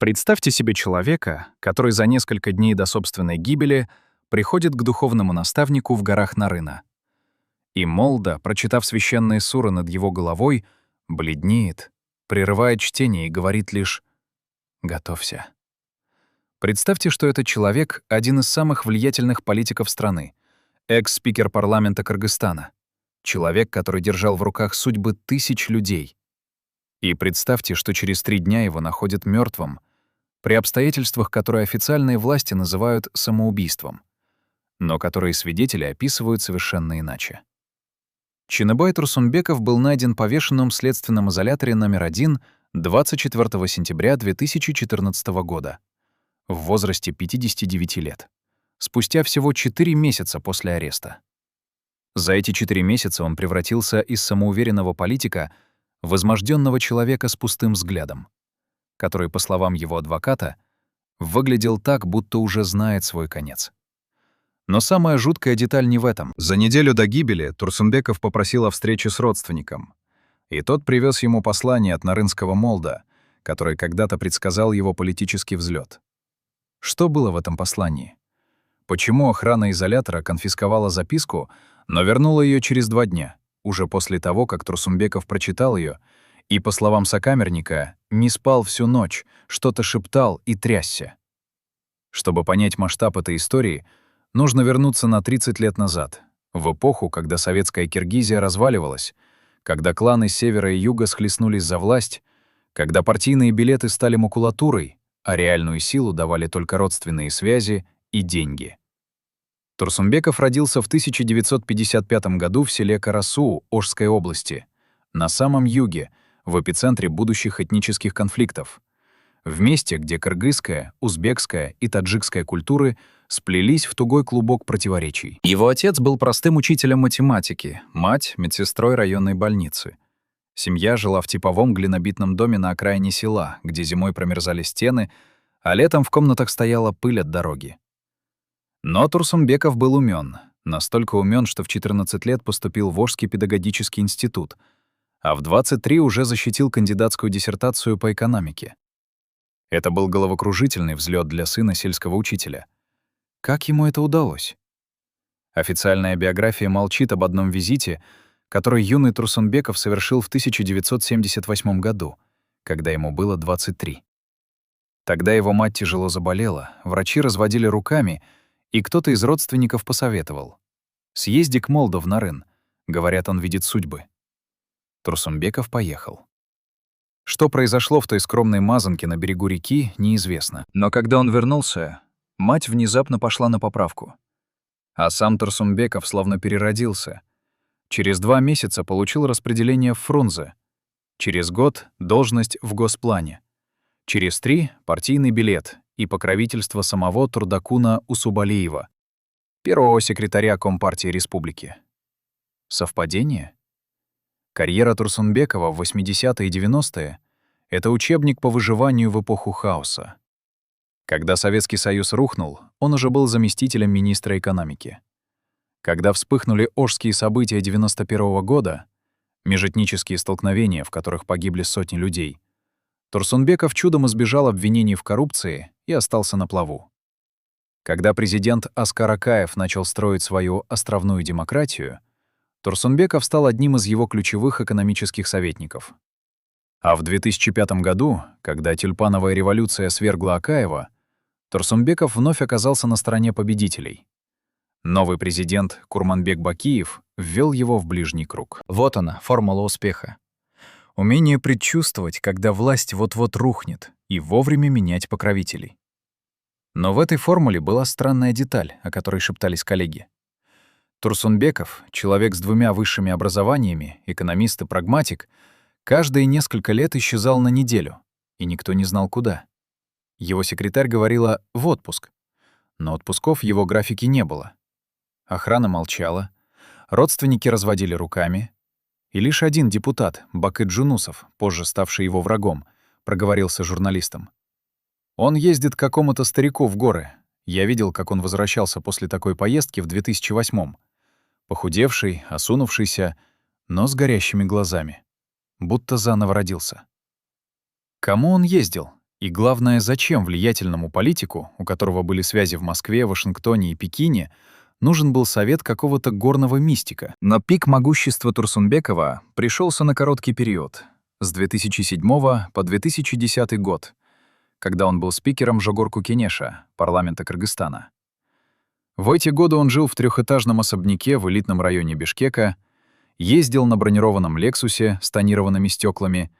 Представьте себе человека, который за несколько дней до собственной гибели приходит к духовному наставнику в горах Нарына. И Молда, прочитав священные суры над его головой, бледнеет, прерывает чтение и говорит лишь «Готовься». Представьте, что этот человек — один из самых влиятельных политиков страны, экс-спикер парламента Кыргызстана, человек, который держал в руках судьбы тысяч людей. И представьте, что через 3 дня его находят мертвым, при обстоятельствах, которые официальные власти называют самоубийством, но которые свидетели описывают совершенно иначе. Чыныбай Турсунбеков был найден повешенным в следственном изоляторе номер 1 24 сентября 2014 года в возрасте 59 лет, спустя всего 4 месяца после ареста. За эти 4 месяца он превратился из самоуверенного политика в возможденного человека с пустым взглядом, который, по словам его адвоката, выглядел так, будто уже знает свой конец. Но самая жуткая деталь не в этом. За неделю до гибели Турсунбеков попросил о встрече с родственником, и тот привез ему послание от нарынского молда, который когда-то предсказал его политический взлет. Что было в этом послании? Почему охрана изолятора конфисковала записку, но вернула ее через 2 дня, уже после того, как Турсунбеков прочитал ее, и, по словам сокамерника, не спал всю ночь, что-то шептал и трясся? Чтобы понять масштаб этой истории, нужно вернуться на 30 лет назад, в эпоху, когда советская Киргизия разваливалась, когда кланы севера и юга схлестнулись за власть, когда партийные билеты стали макулатурой, а реальную силу давали только родственные связи и деньги. Турсунбеков родился в 1955 году в селе Карасу Ошской области, на самом юге, в эпицентре будущих этнических конфликтов, в месте, где кыргызская, узбекская и таджикская культуры сплелись в тугой клубок противоречий. Его отец был простым учителем математики, мать — медсестрой районной больницы. Семья жила в типовом глинобитном доме на окраине села, где зимой промерзали стены, а летом в комнатах стояла пыль от дороги. Но Турсунбеков был умён, настолько умён, что в 14 лет поступил в Ошский педагогический институт, а в 23 уже защитил кандидатскую диссертацию по экономике. Это был головокружительный взлет для сына сельского учителя. Как ему это удалось? Официальная биография молчит об одном визите, который юный Турсунбеков совершил в 1978 году, когда ему было 23. Тогда его мать тяжело заболела, врачи разводили руками, и кто-то из родственников посоветовал: «Съезди к Молду в Нарын, говорят, он видит судьбы». Турсунбеков поехал. Что произошло в той скромной мазанке на берегу реки, неизвестно. Но когда он вернулся, мать внезапно пошла на поправку. А сам Турсунбеков словно переродился. Через 2 месяца получил распределение в Фрунзе. Через год — должность в Госплане. Через 3 — партийный билет и покровительство самого Турдакуна Усубалиева, первого секретаря Компартии Республики. Совпадение? Карьера Турсунбекова в 80-е и 90-е — это учебник по выживанию в эпоху хаоса. Когда Советский Союз рухнул, он уже был заместителем министра экономики. Когда вспыхнули ошские события 91-го года, межэтнические столкновения, в которых погибли сотни людей, Турсунбеков чудом избежал обвинений в коррупции и остался на плаву. Когда президент Аскар Акаев начал строить свою островную демократию, Турсунбеков стал одним из его ключевых экономических советников. А в 2005 году, когда тюльпановая революция свергла Акаева, Турсунбеков вновь оказался на стороне победителей. Новый президент Курманбек Бакиев ввел его в ближний круг. Вот она, формула успеха. Умение предчувствовать, когда власть вот-вот рухнет, и вовремя менять покровителей. Но в этой формуле была странная деталь, о которой шептались коллеги. Турсунбеков, человек с 2 высшими образованиями, экономист и прагматик, каждые несколько лет исчезал на неделю, и никто не знал, куда. Его секретарь говорила «в отпуск», но отпусков в его графике не было. Охрана молчала, родственники разводили руками, и лишь один депутат, Бакыт Джунусов, позже ставший его врагом, проговорился журналистам. «Он ездит к какому-то старику в горы. Я видел, как он возвращался после такой поездки в 2008-м. Похудевший, осунувшийся, но с горящими глазами. Будто заново родился». Кому он ездил? И главное, зачем влиятельному политику, у которого были связи в Москве, Вашингтоне и Пекине, нужен был совет какого-то горного мистика? Но пик могущества Турсунбекова пришелся на короткий период, с 2007 по 2010 год, когда он был спикером Жогорку-Кенеша, парламента Кыргызстана. В эти годы он жил в трехэтажном особняке в элитном районе Бишкека, ездил на бронированном «Лексусе» с тонированными стеклами.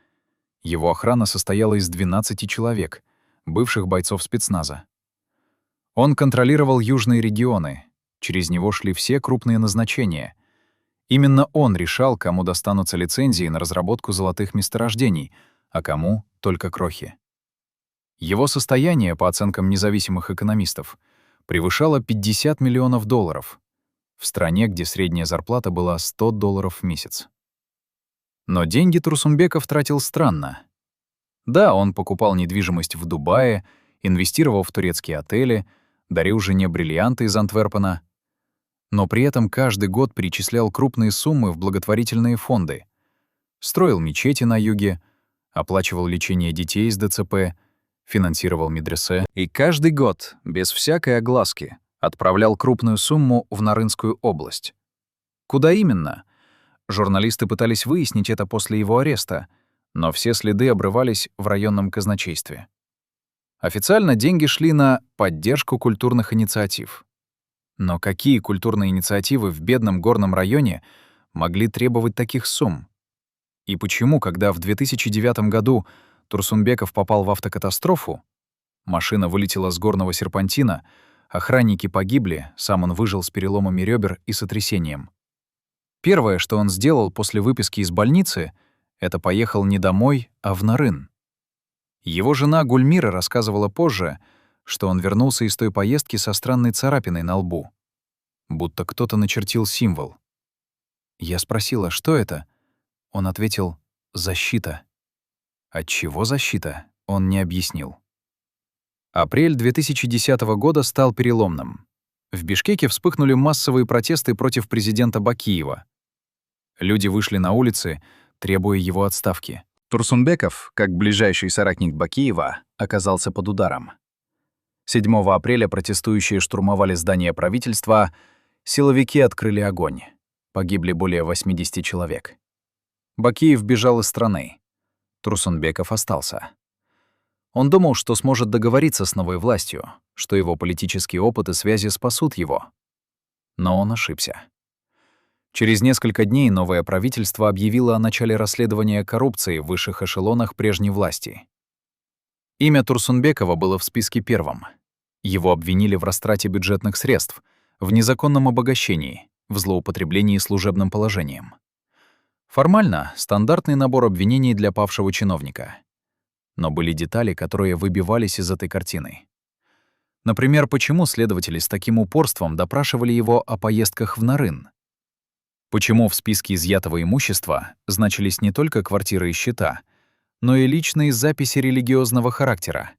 Его охрана состояла из 12 человек, бывших бойцов спецназа. Он контролировал южные регионы, через него шли все крупные назначения. Именно он решал, кому достанутся лицензии на разработку золотых месторождений, а кому — только крохи. Его состояние, по оценкам независимых экономистов, превышало $50 миллионов, в стране, где средняя зарплата была $100 в месяц. Но деньги Турсунбеков тратил странно. Да, он покупал недвижимость в Дубае, инвестировал в турецкие отели, дарил жене бриллианты из Антверпена, но при этом каждый год перечислял крупные суммы в благотворительные фонды, строил мечети на юге, оплачивал лечение детей из ДЦП, финансировал медресе и каждый год, без всякой огласки, отправлял крупную сумму в Нарынскую область. Куда именно? Журналисты пытались выяснить это после его ареста, но все следы обрывались в районном казначействе. Официально деньги шли на поддержку культурных инициатив. Но какие культурные инициативы в бедном горном районе могли требовать таких сумм? И почему, когда в 2009 году Турсунбеков попал в автокатастрофу, машина вылетела с горного серпантина, охранники погибли, сам он выжил с переломами ребер и сотрясением? Первое, что он сделал после выписки из больницы, это поехал не домой, а в Нарын. Его жена Гульмира рассказывала позже, что он вернулся из той поездки со странной царапиной на лбу. Будто кто-то начертил символ. Я спросила, что это? Он ответил: «Защита». От чего защита, он не объяснил. Апрель 2010 года стал переломным. В Бишкеке вспыхнули массовые протесты против президента Бакиева. Люди вышли на улицы, требуя его отставки. Турсунбеков, как ближайший соратник Бакиева, оказался под ударом. 7 апреля протестующие штурмовали здание правительства, силовики открыли огонь. Погибли более 80 человек. Бакиев бежал из страны. Турсунбеков остался. Он думал, что сможет договориться с новой властью, что его политический опыт и связи спасут его. Но он ошибся. Через несколько дней новое правительство объявило о начале расследования коррупции в высших эшелонах прежней власти. Имя Турсунбекова было в списке первым. Его обвинили в растрате бюджетных средств, в незаконном обогащении, в злоупотреблении служебным положением. Формально — стандартный набор обвинений для павшего чиновника. Но были детали, которые выбивались из этой картины. Например, почему следователи с таким упорством допрашивали его о поездках в Нарын? Почему в списке изъятого имущества значились не только квартиры и счета, но и личные записи религиозного характера,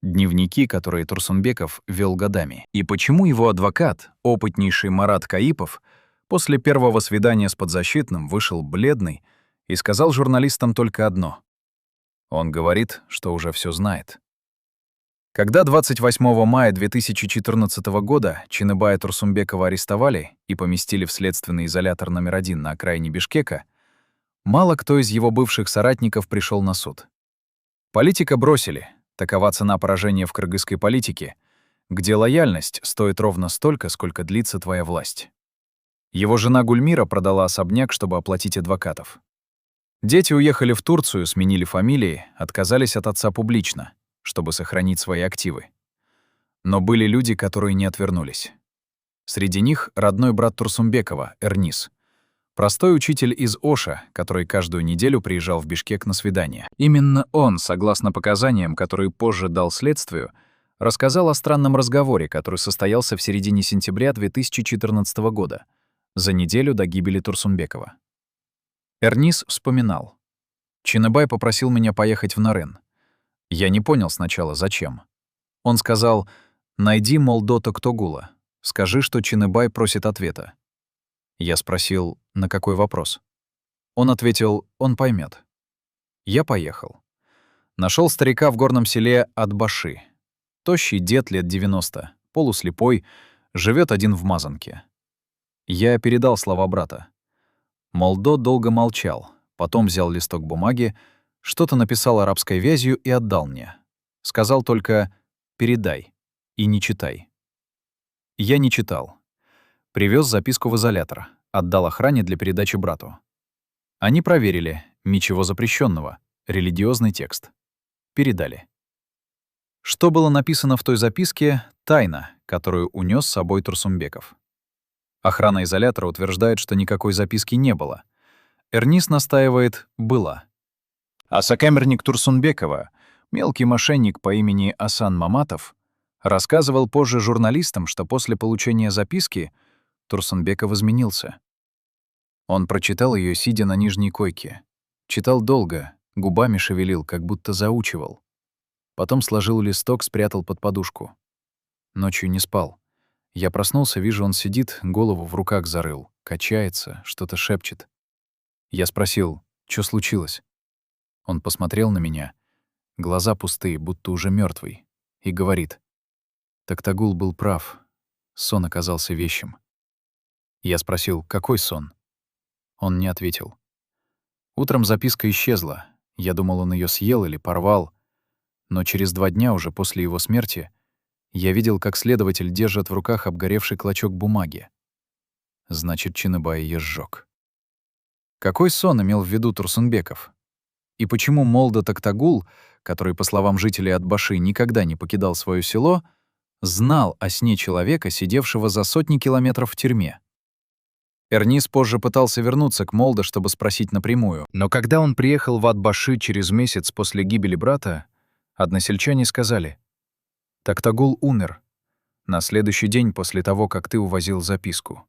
дневники, которые Турсунбеков вел годами? И почему его адвокат, опытнейший Марат Каипов, после первого свидания с подзащитным вышел бледный и сказал журналистам только одно: он говорит, что уже все знает. Когда 28 мая 2014 года Чыныбая Турсунбекова арестовали и поместили в следственный изолятор номер 1 на окраине Бишкека, мало кто из его бывших соратников пришел на суд. Политика бросили, такова цена поражения в кыргызской политике, где лояльность стоит ровно столько, сколько длится твоя власть. Его жена Гульмира продала особняк, чтобы оплатить адвокатов. Дети уехали в Турцию, сменили фамилии, отказались от отца публично, чтобы сохранить свои активы. Но были люди, которые не отвернулись. Среди них родной брат Турсунбекова, Эрнис, простой учитель из Оша, который каждую неделю приезжал в Бишкек на свидание. Именно он, согласно показаниям, которые позже дал следствию, рассказал о странном разговоре, который состоялся в середине сентября 2014 года, за неделю до гибели Турсунбекова. Эрнис вспоминал: «Чыныбай попросил меня поехать в Нарын. Я не понял сначала, зачем. Он сказал: найди Молдо Токтогула, скажи, что Чыныбай просит ответа. Я спросил: на какой вопрос? Он ответил: он поймет. Я поехал. Нашел старика в горном селе Атбаши. Тощий дед лет 90, полуслепой, живет один в мазанке. Я передал слова брата. Молдо долго молчал, потом взял листок бумаги, что-то написал арабской вязью и отдал мне. Сказал только «передай» и не читай. Я не читал. Привез записку в изолятор, отдал охране для передачи брату. Они проверили, ничего запрещенного, религиозный текст. Передали. Что было написано в той записке — тайна, которую унес с собой Турсумбеков. Охрана изолятора утверждает, что никакой записки не было. Эрнис настаивает «была». А сокамерник Турсунбекова, мелкий мошенник по имени Асан Маматов, рассказывал позже журналистам, что после получения записки Турсунбеков изменился. Он прочитал ее, сидя на нижней койке. Читал долго, губами шевелил, как будто заучивал. Потом сложил листок, спрятал под подушку. Ночью не спал. Я проснулся, вижу, он сидит, голову в руках зарыл, качается, что-то шепчет. Я спросил, что случилось? Он посмотрел на меня, глаза пустые, будто уже мертвый, и говорит: Токтагул был прав, сон оказался вещим. Я спросил, какой сон? Он не ответил. Утром записка исчезла. Я думал, он ее съел или порвал. Но через 2 дня, уже после его смерти, я видел, как следователь держит в руках обгоревший клочок бумаги. Значит, Чиныбай ее сжёг. Какой сон имел в виду Турсунбеков? И почему Молдо Токтагул, который, по словам жителей Атбаши, никогда не покидал свое село, знал о сне человека, сидевшего за сотни километров в тюрьме? Эрнис позже пытался вернуться к Молдо, чтобы спросить напрямую. Но когда он приехал в Атбаши через месяц после гибели брата, односельчане сказали: «Токтагул умер на следующий день после того, как ты увозил записку».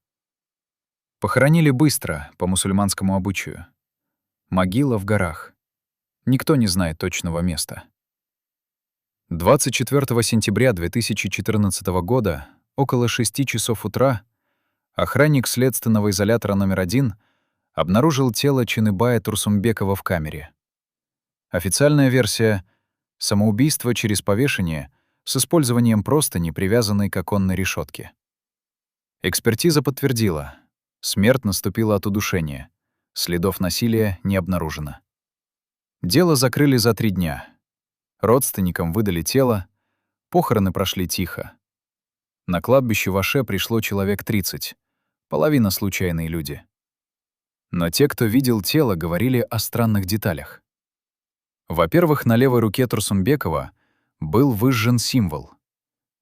Похоронили быстро, по мусульманскому обычаю. Могила в горах. Никто не знает точного места. 24 сентября 2014 года, около 6 часов утра, охранник следственного изолятора номер 1 обнаружил тело Чиныбая Турсумбекова в камере. Официальная версия — самоубийство через повешение с использованием простыни, привязанной к оконной решетке. Экспертиза подтвердила — смерть наступила от удушения, следов насилия не обнаружено. Дело закрыли за 3 дня. Родственникам выдали тело, похороны прошли тихо. На кладбище в Аше пришло человек 30, половина — случайные люди. Но те, кто видел тело, говорили о странных деталях. Во-первых, на левой руке Турсумбекова был выжжен символ.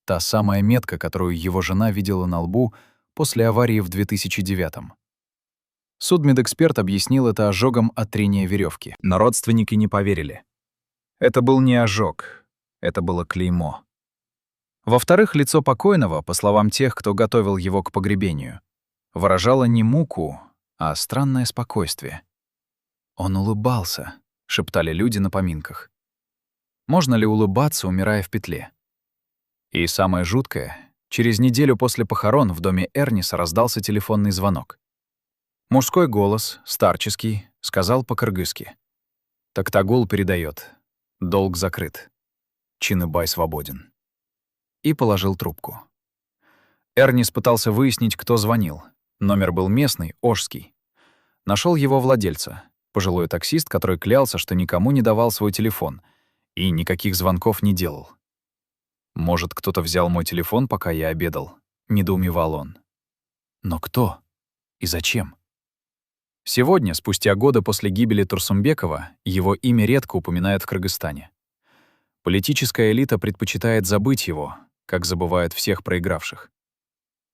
Та самая метка, которую его жена видела на лбу после аварии в 2009-м. Судмедэксперт объяснил это ожогом от трения веревки, но родственники не поверили. Это был не ожог, это было клеймо. Во-вторых, лицо покойного, по словам тех, кто готовил его к погребению, выражало не муку, а странное спокойствие. «Он улыбался», — шептали люди на поминках. Можно ли улыбаться, умирая в петле? И самое жуткое, через неделю после похорон в доме Эрниса раздался телефонный звонок. Мужской голос, старческий, сказал по-кыргызски: «Токтагул передает. Долг закрыт. Чиныбай свободен». И положил трубку. Эрнис пытался выяснить, кто звонил. Номер был местный, ошский. Нашел его владельца, пожилой таксист, который клялся, что никому не давал свой телефон и никаких звонков не делал. «Может, кто-то взял мой телефон, пока я обедал?» — недоумевал он. Но кто? И зачем? Сегодня, спустя годы после гибели Турсумбекова, его имя редко упоминают в Кыргызстане. Политическая элита предпочитает забыть его, как забывают всех проигравших.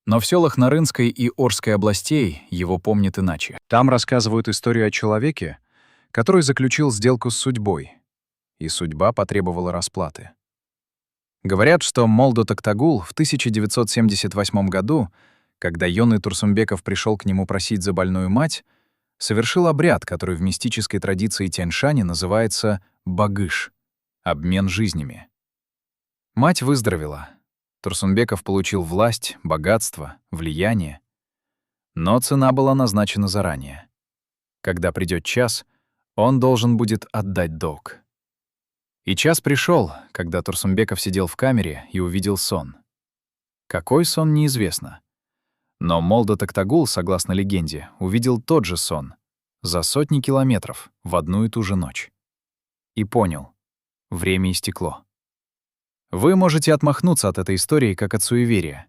Но в селах Нарынской и Орской областей его помнят иначе. Там рассказывают историю о человеке, который заключил сделку с судьбой, и судьба потребовала расплаты. Говорят, что Молдо Токтагул в 1978 году, когда юный Турсумбеков пришел к нему просить за больную мать, совершил обряд, который в мистической традиции Тяньшани называется багыш — обмен жизнями. Мать выздоровела. Турсунбеков получил власть, богатство, влияние. Но цена была назначена заранее. Когда придет час, он должен будет отдать долг. И час пришел, когда Турсунбеков сидел в камере и увидел сон. Какой сон, неизвестно. Но Молда Токтагул, согласно легенде, увидел тот же сон за сотни километров в одну и ту же ночь. И понял — время истекло. Вы можете отмахнуться от этой истории как от суеверия.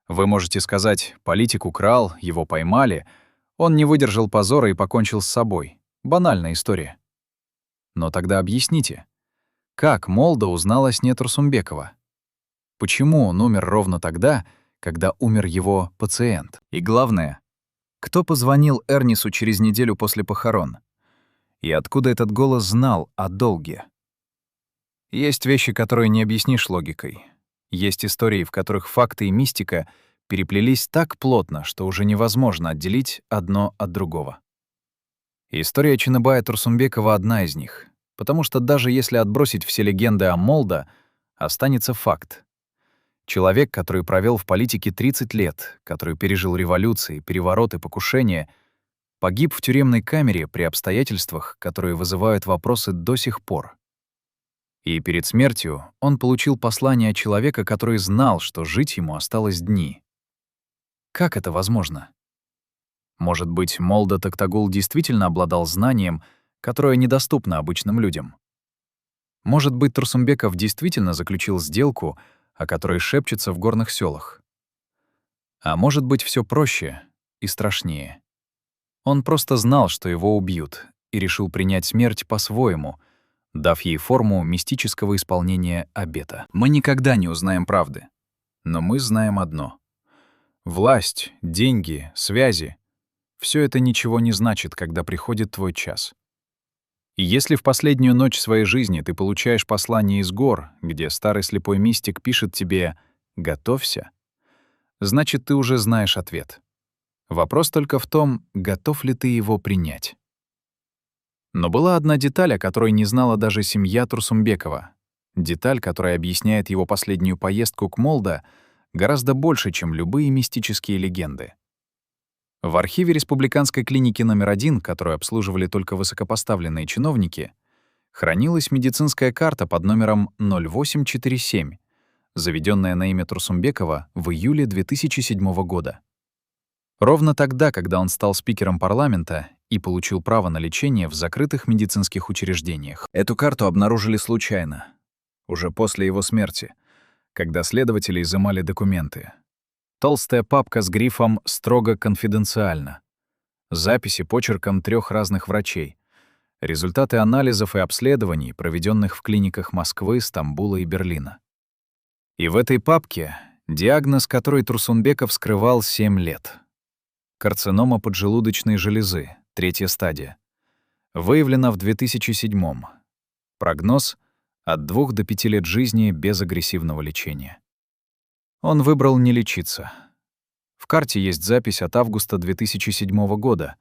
Вы можете сказать, политик украл, его поймали, он не выдержал позора и покончил с собой. Банальная история. Но тогда объясните, как Молда узнал о сне Турсунбекова? Почему он умер ровно тогда, когда умер его пациент? И главное, кто позвонил Эрнису через неделю после похорон? И откуда этот голос знал о долге? Есть вещи, которые не объяснишь логикой. Есть истории, в которых факты и мистика переплелись так плотно, что уже невозможно отделить одно от другого. История Чыныбая Турсунбекова — одна из них, потому что даже если отбросить все легенды о Молда, останется факт. Человек, который провел в политике 30 лет, который пережил революции, перевороты, покушения, погиб в тюремной камере при обстоятельствах, которые вызывают вопросы до сих пор. И перед смертью он получил послание от человека, который знал, что жить ему осталось дни. Как это возможно? Может быть, Молда Токтагул действительно обладал знанием, которое недоступно обычным людям? Может быть, Турсунбеков действительно заключил сделку, о которой шепчется в горных селах? А может быть, все проще и страшнее. Он просто знал, что его убьют, и решил принять смерть по-своему, дав ей форму мистического исполнения обета. Мы никогда не узнаем правды. Но мы знаем одно. Власть, деньги, связи — все это ничего не значит, когда приходит твой час. И если в последнюю ночь своей жизни ты получаешь послание из гор, где старый слепой мистик пишет тебе «готовься», значит, ты уже знаешь ответ. Вопрос только в том, готов ли ты его принять. Но была одна деталь, о которой не знала даже семья Турсунбекова. Деталь, которая объясняет его последнюю поездку к Молда гораздо больше, чем любые мистические легенды. В архиве Республиканской клиники номер 1, которую обслуживали только высокопоставленные чиновники, хранилась медицинская карта под номером 0847, заведенная на имя Турсунбекова в июле 2007 года. Ровно тогда, когда он стал спикером парламента и получил право на лечение в закрытых медицинских учреждениях. Эту карту обнаружили случайно, уже после его смерти, когда следователи изымали документы. Толстая папка с грифом «Строго конфиденциально». Записи почерком 3 разных врачей. Результаты анализов и обследований, проведенных в клиниках Москвы, Стамбула и Берлина. И в этой папке диагноз, который Турсунбеков скрывал 7 лет. Карцинома поджелудочной железы, 3-я стадия. Выявлена в 2007-м. Прогноз — от 2 до 5 лет жизни без агрессивного лечения. Он выбрал не лечиться. В карте есть запись от августа 2007 года,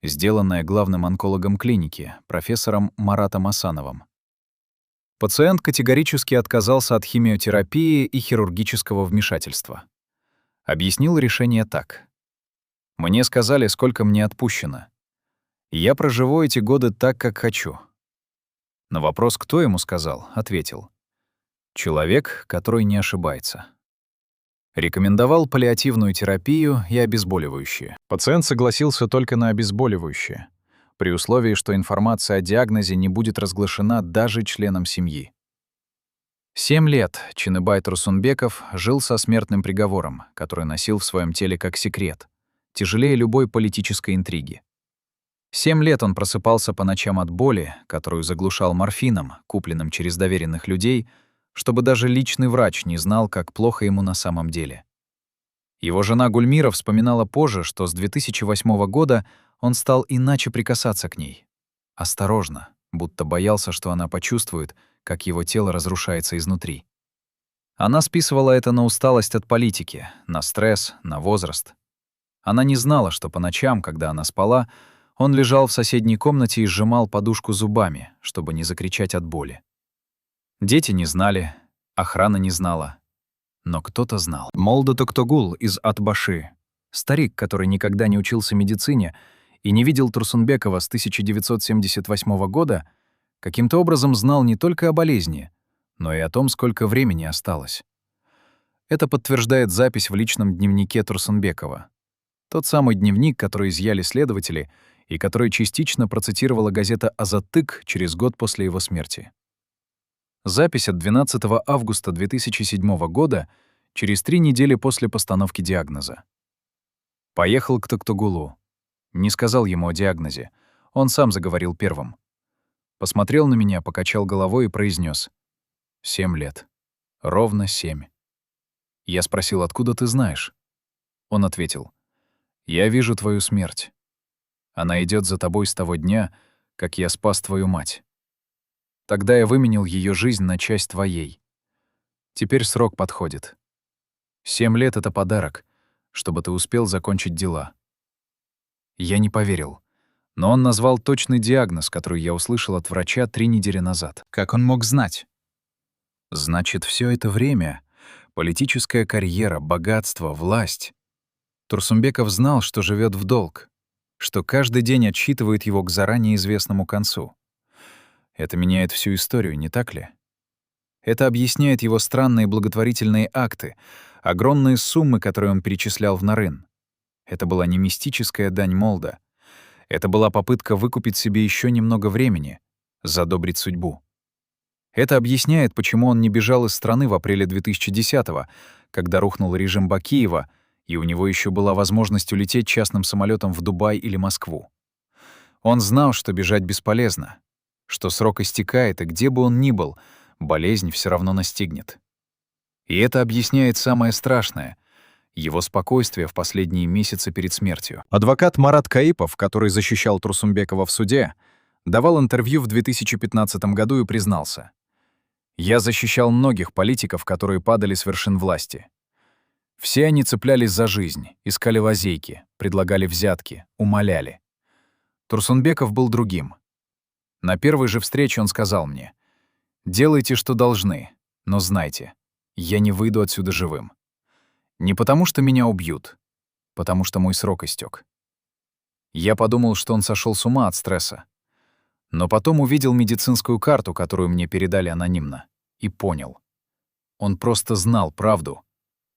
сделанная главным онкологом клиники, профессором Маратом Асановым. Пациент категорически отказался от химиотерапии и хирургического вмешательства. Объяснил решение так. «Мне сказали, сколько мне отпущено. Я проживу эти годы так, как хочу». На вопрос, кто ему сказал, ответил. Человек, который не ошибается. Рекомендовал паллиативную терапию и обезболивающие. Пациент согласился только на обезболивающее, при условии, что информация о диагнозе не будет разглашена даже членам семьи. 7 лет Чыныбай Турсунбеков жил со смертным приговором, который носил в своем теле как секрет, тяжелее любой политической интриги. 7 лет он просыпался по ночам от боли, которую заглушал морфином, купленным через доверенных людей, чтобы даже личный врач не знал, как плохо ему на самом деле. Его жена Гульмира вспоминала позже, что с 2008 года он стал иначе прикасаться к ней. Осторожно, будто боялся, что она почувствует, как его тело разрушается изнутри. Она списывала это на усталость от политики, на стресс, на возраст. Она не знала, что по ночам, когда она спала, он лежал в соседней комнате и сжимал подушку зубами, чтобы не закричать от боли. Дети не знали, охрана не знала. Но кто-то знал. Молда Токтагул из Атбаши, старик, который никогда не учился медицине и не видел Турсунбекова с 1978 года, Каким-то образом знал не только о болезни, но и о том, сколько времени осталось. Это подтверждает запись в личном дневнике Турсунбекова. Тот самый дневник, который изъяли следователи и который частично процитировала газета «Азаттык» через год после его смерти. Запись от 12 августа 2007 года, через 3 недели после постановки диагноза. Поехал к Токтогулу. Не сказал ему о диагнозе. Он сам заговорил первым. Посмотрел на меня, покачал головой и произнес: 7 лет. Ровно 7. Я спросил: откуда ты знаешь? Он ответил: я вижу твою смерть. Она идет за тобой с того дня, как я спас твою мать. Тогда я выменял ее жизнь на часть твоей. Теперь срок подходит. 7 лет — это подарок, чтобы ты успел закончить дела. Я не поверил, но он назвал точный диагноз, который я услышал от врача 3 недели назад. Как он мог знать? Значит, все это время — политическая карьера, богатство, власть. Турсунбеков знал, что живет в долг, что каждый день отсчитывает его к заранее известному концу. Это меняет всю историю, не так ли? Это объясняет его странные благотворительные акты, огромные суммы, которые он перечислял в Нарын. Это была не мистическая дань Молда. Это была попытка выкупить себе еще немного времени, задобрить судьбу. Это объясняет, почему он не бежал из страны в апреле 2010-го, когда рухнул режим Бакиева, и у него еще была возможность улететь частным самолетом в Дубай или Москву. Он знал, что бежать бесполезно, что срок истекает, и где бы он ни был, болезнь все равно настигнет. И это объясняет самое страшное — его спокойствие в последние месяцы перед смертью. Адвокат Марат Каипов, который защищал Турсунбекова в суде, давал интервью в 2015 году и признался: «Я защищал многих политиков, которые падали с вершин власти. Все они цеплялись за жизнь, искали лазейки, предлагали взятки, умоляли. Турсунбеков был другим. На первой же встрече он сказал мне: «Делайте, что должны, но знайте, я не выйду отсюда живым. Не потому, что меня убьют, потому что мой срок истек». Я подумал, что он сошел с ума от стресса. Но потом увидел медицинскую карту, которую мне передали анонимно, и понял. Он просто знал правду,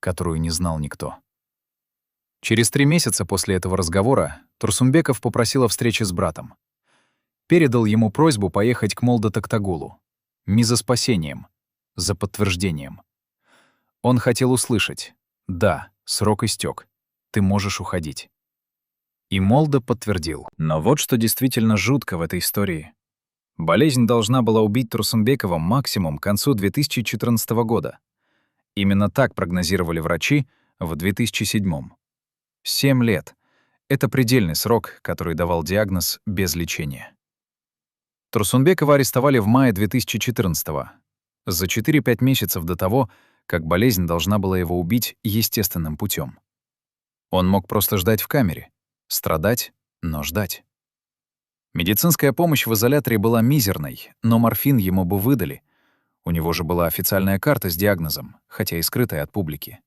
которую не знал никто. Через 3 месяца после этого разговора Турсунбеков попросил о встрече с братом. Передал ему просьбу поехать к Молда Токтогулу. Не за спасением, за подтверждением. Он хотел услышать: «Да, срок истек, ты можешь уходить». И Молда подтвердил. Но вот что действительно жутко в этой истории. Болезнь должна была убить Турсунбекова максимум к концу 2014 года. Именно так прогнозировали врачи в 2007-м. 7 лет — это предельный срок, который давал диагноз без лечения. Турсунбекова арестовали в мае 2014-го, за 4-5 месяцев до того, как болезнь должна была его убить естественным путем. Он мог просто ждать в камере, страдать, но ждать. Медицинская помощь в изоляторе была мизерной, но морфин ему бы выдали. У него же была официальная карта с диагнозом, хотя и скрытая от публики.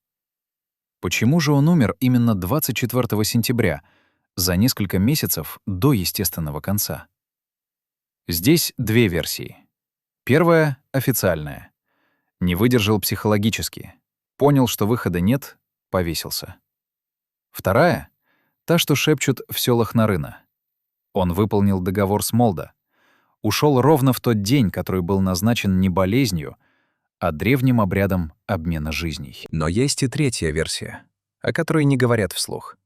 Почему же он умер именно 24 сентября, за несколько месяцев до естественного конца? Здесь 2 версии. Первая — официальная. Не выдержал психологически. Понял, что выхода нет, повесился. Вторая — та, что шепчут в селах Нарына. Он выполнил договор с Молда. Ушел ровно в тот день, который был назначен не болезнью, а древним обрядом обмена жизней. Но есть и третья версия, о которой не говорят вслух,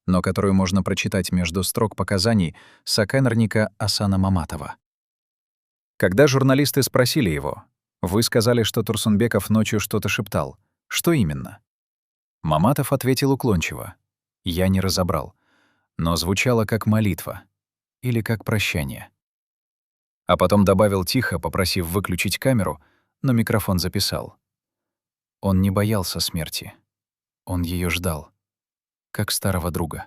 но которую можно прочитать между строк показаний сокамерника Асана Маматова. Когда журналисты спросили его: «Вы сказали, что Турсунбеков ночью что-то шептал. Что именно?» Маматов ответил уклончиво: «Я не разобрал, но звучало как молитва или как прощание». А потом добавил тихо, попросив выключить камеру, но микрофон записал. Он не боялся смерти. Он ее ждал, как старого друга.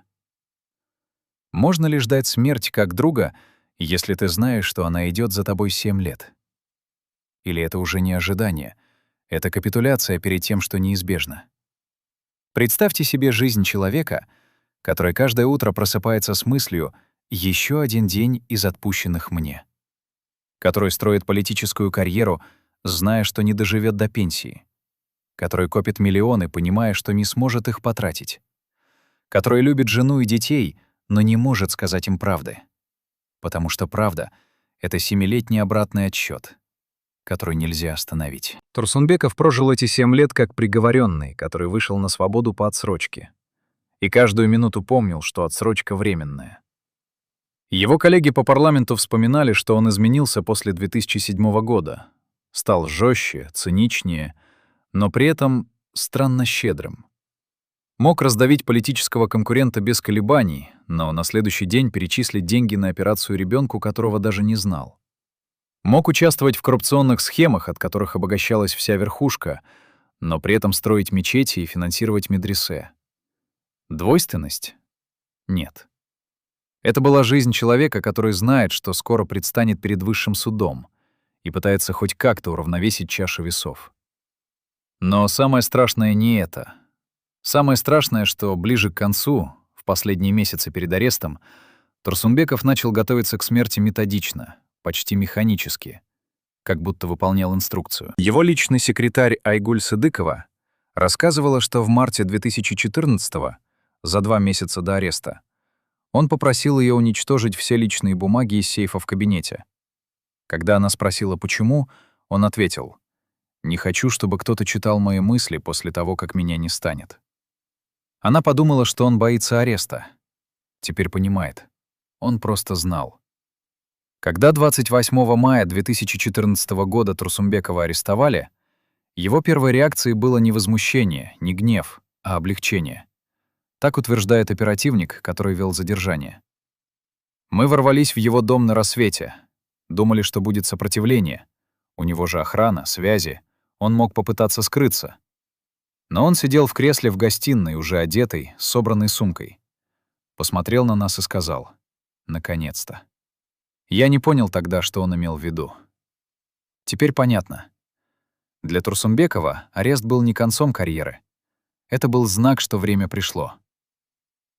Можно ли ждать смерть как друга, если ты знаешь, что она идет за тобой 7 лет? Или это уже не ожидание, это капитуляция перед тем, что неизбежно? Представьте себе жизнь человека, который каждое утро просыпается с мыслью: «Еще один день из отпущенных мне». который строит политическую карьеру, зная, что не доживет до пенсии, который копит миллионы, понимая, что не сможет их потратить, который любит жену и детей, но не может сказать им правды, потому что правда — это 7-летний обратный отсчет, который нельзя остановить. Турсунбеков прожил эти 7 лет как приговоренный, который вышел на свободу по отсрочке. И каждую минуту помнил, что отсрочка временная. Его коллеги по парламенту вспоминали, что он изменился после 2007 года, стал жестче, циничнее, но при этом странно щедрым. Мог раздавить политического конкурента без колебаний, но на следующий день перечислить деньги на операцию ребенку, которого даже не знал. Мог участвовать в коррупционных схемах, от которых обогащалась вся верхушка, но при этом строить мечети и финансировать медресе. Двойственность? Нет. Это была жизнь человека, который знает, что скоро предстанет перед высшим судом и пытается хоть как-то уравновесить чашу весов. Но самое страшное не это. Самое страшное, что ближе к концу, в последние месяцы перед арестом, Турсунбеков начал готовиться к смерти методично, почти механически, как будто выполнял инструкцию. Его личный секретарь Айгуль Сыдыкова рассказывала, что в марте 2014-го, за 2 месяца до ареста, он попросил ее уничтожить все личные бумаги из сейфа в кабинете. Когда она спросила, почему, он ответил: «Не хочу, чтобы кто-то читал мои мысли после того, как меня не станет». Она подумала, что он боится ареста. Теперь понимает. Он просто знал. Когда 28 мая 2014 года Турсунбекова арестовали, его первой реакцией было не возмущение, не гнев, а облегчение. Так утверждает оперативник, который вел задержание. «Мы ворвались в его дом на рассвете. Думали, что будет сопротивление. У него же охрана, связи. Он мог попытаться скрыться. Но он сидел в кресле в гостиной, уже одетый, с собранной сумкой. Посмотрел на нас и сказал: «Наконец-то». Я не понял тогда, что он имел в виду. Теперь понятно. Для Турсунбекова арест был не концом карьеры. Это был знак, что время пришло.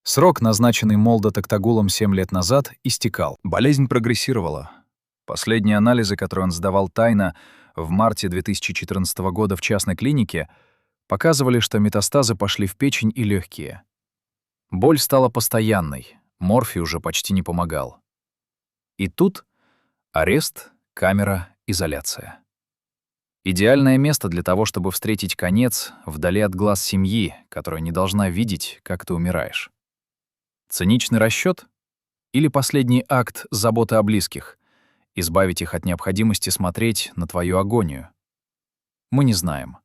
Срок, назначенный Молдо Токтагулом 7 лет назад, истекал. Болезнь прогрессировала. Последние анализы, которые он сдавал тайно в марте 2014 года в частной клинике, показывали, что метастазы пошли в печень и легкие. Боль стала постоянной, морфий уже почти не помогал. И тут арест, камера, изоляция. Идеальное место для того, чтобы встретить конец вдали от глаз семьи, которая не должна видеть, как ты умираешь. Циничный расчёт или последний акт заботы о близких, избавить их от необходимости смотреть на твою агонию? Мы не знаем.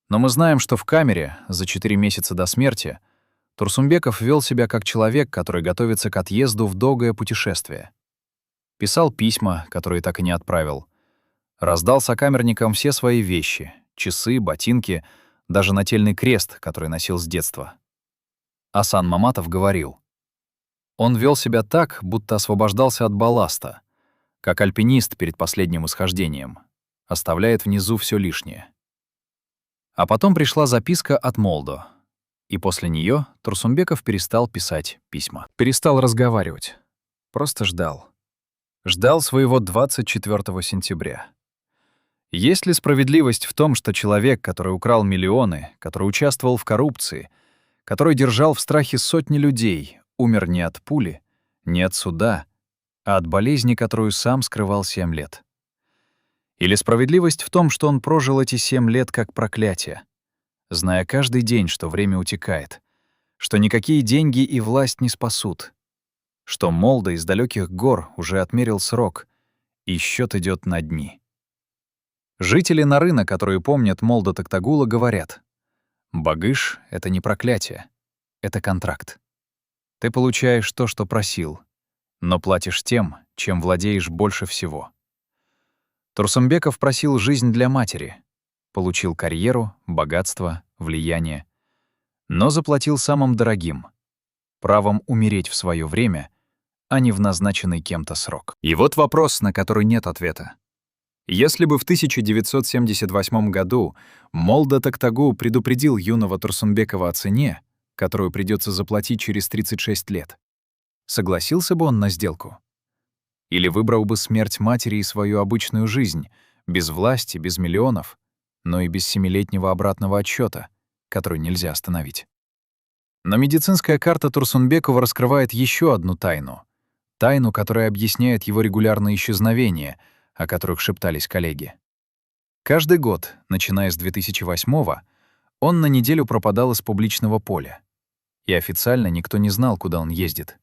Но мы знаем, что в камере за 4 месяца до смерти Турсунбеков вел себя как человек, который готовится к отъезду в долгое путешествие. Писал письма, которые так и не отправил. Раздал сокамерникам все свои вещи — часы, ботинки, даже нательный крест, который носил с детства. Асан Маматов говорил: он вел себя так, будто освобождался от балласта, как альпинист перед последним восхождением, оставляет внизу все лишнее. А потом пришла записка от Молдо, и после нее Турсунбеков перестал писать письма. Перестал разговаривать. Просто ждал. Ждал своего 24 сентября. Есть ли справедливость в том, что человек, который украл миллионы, который участвовал в коррупции, который держал в страхе сотни людей, умер не от пули, не от суда, а от болезни, которую сам скрывал 7 лет? Или справедливость в том, что он прожил эти 7 лет как проклятие, зная каждый день, что время утекает, что никакие деньги и власть не спасут, что Молдо из далеких гор уже отмерил срок, и счет идет на дни? Жители Нарына, которые помнят Молдо Токтагула, говорят: «Багыш — это не проклятие, это контракт. Ты получаешь то, что просил, но платишь тем, чем владеешь больше всего». Турсунбеков просил жизнь для матери, получил карьеру, богатство, влияние, но заплатил самым дорогим — правом умереть в свое время, а не в назначенный кем-то срок. И вот вопрос, на который нет ответа. Если бы в 1978 году Молдо Токтагул предупредил юного Турсунбекова о цене, которую придется заплатить через 36 лет, согласился бы он на сделку? Или выбрал бы смерть матери и свою обычную жизнь, без власти, без миллионов, но и без 7-летнего обратного отсчета, который нельзя остановить. Но медицинская карта Турсунбекова раскрывает еще одну тайну. Тайну, которая объясняет его регулярные исчезновения, о которых шептались коллеги. Каждый год, начиная с 2008-го, он на неделю пропадал из публичного поля. И официально никто не знал, куда он ездит.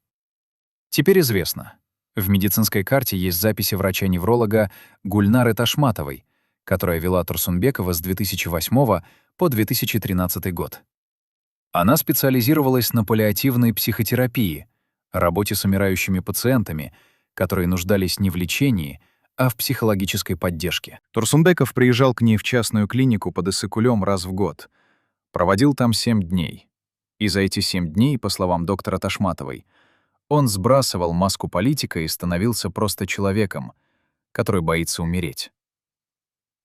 Теперь известно. В медицинской карте есть записи врача-невролога Гульнары Ташматовой, которая вела Турсунбекова с 2008 по 2013 год. Она специализировалась на паллиативной психотерапии, работе с умирающими пациентами, которые нуждались не в лечении, а в психологической поддержке. Турсунбеков приезжал к ней в частную клинику под Иссыкулем раз в год. Проводил там 7 дней. И за эти 7 дней, по словам доктора Ташматовой, он сбрасывал маску политика и становился просто человеком, который боится умереть.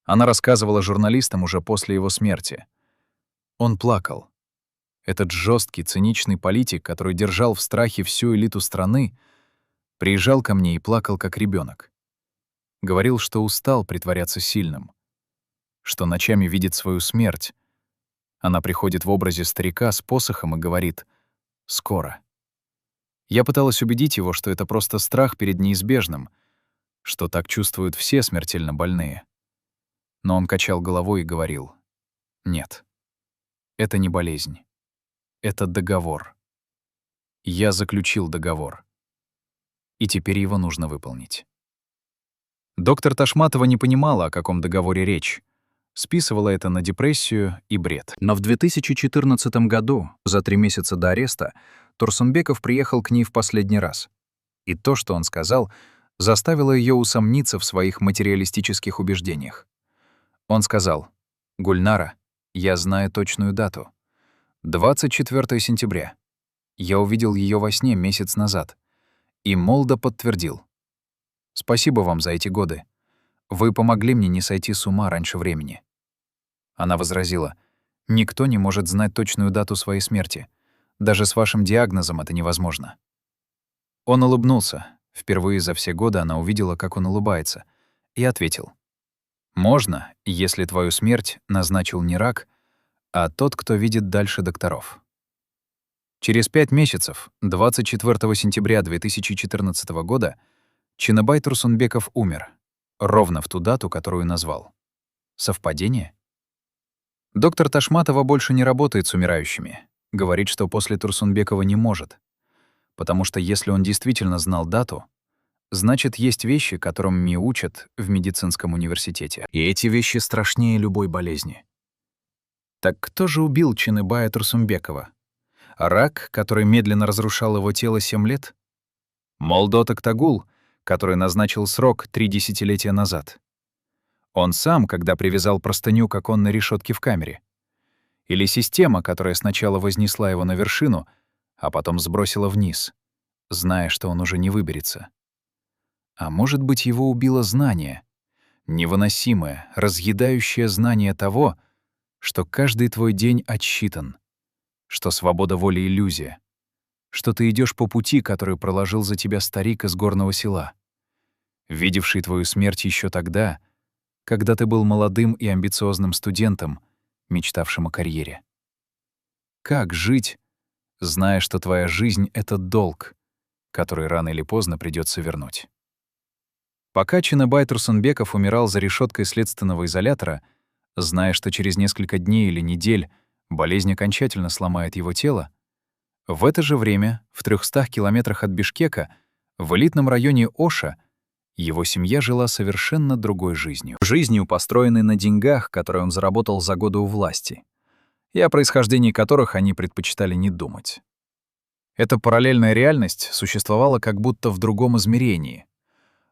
Она рассказывала журналистам уже после его смерти. Он плакал. Этот жесткий, циничный политик, который держал в страхе всю элиту страны, приезжал ко мне и плакал как ребенок. Говорил, что устал притворяться сильным, что ночами видит свою смерть. Она приходит в образе старика с посохом и говорит «скоро». Я пыталась убедить его, что это просто страх перед неизбежным, что так чувствуют все смертельно больные. Но он качал головой и говорил «нет, это не болезнь, это договор. Я заключил договор, и теперь его нужно выполнить». Доктор Ташматова не понимала, о каком договоре речь. Списывала это на депрессию и бред. Но в 2014 году, за 3 месяца до ареста, Турсунбеков приехал к ней в последний раз. И то, что он сказал, заставило ее усомниться в своих материалистических убеждениях. Он сказал: «Гульнара, я знаю точную дату. 24 сентября. Я увидел ее во сне месяц назад». И Молда подтвердил: «Спасибо вам за эти годы. Вы помогли мне не сойти с ума раньше времени». Она возразила: «Никто не может знать точную дату своей смерти. Даже с вашим диагнозом это невозможно». Он улыбнулся. Впервые за все годы она увидела, как он улыбается, и ответил: «Можно, если твою смерть назначил не рак, а тот, кто видит дальше докторов». Через 5 месяцев, 24 сентября 2014 года, Чыныбай Турсунбеков умер. Ровно в ту дату, которую назвал. Совпадение? Доктор Ташматова больше не работает с умирающими. Говорит, что после Турсунбекова не может. Потому что если он действительно знал дату, значит, есть вещи, которым не учат в медицинском университете. И эти вещи страшнее любой болезни. Так кто же убил Чыныбая Турсунбекова? Рак, который медленно разрушал его тело 7 лет? Молдо Токтагул, который назначил срок 3 десятилетия назад? Он сам, когда привязал простыню к оконной решетке в камере? Или система, которая сначала вознесла его на вершину, а потом сбросила вниз, зная, что он уже не выберется? А может быть, его убило знание, невыносимое, разъедающее знание того, что каждый твой день отсчитан, что свобода воли — иллюзия, что ты идешь по пути, который проложил за тебя старик из горного села, видевший твою смерть еще тогда, когда ты был молодым и амбициозным студентом, мечтавшим о карьере. Как жить, зная, что твоя жизнь — это долг, который рано или поздно придется вернуть? Пока Чыныбай Турсунбеков умирал за решеткой следственного изолятора, зная, что через несколько дней или недель болезнь окончательно сломает его тело, в это же время, в 300 километрах от Бишкека, в элитном районе Оша, его семья жила совершенно другой жизнью. Жизнью, построенной на деньгах, которые он заработал за годы у власти, и о происхождении которых они предпочитали не думать. Эта параллельная реальность существовала как будто в другом измерении.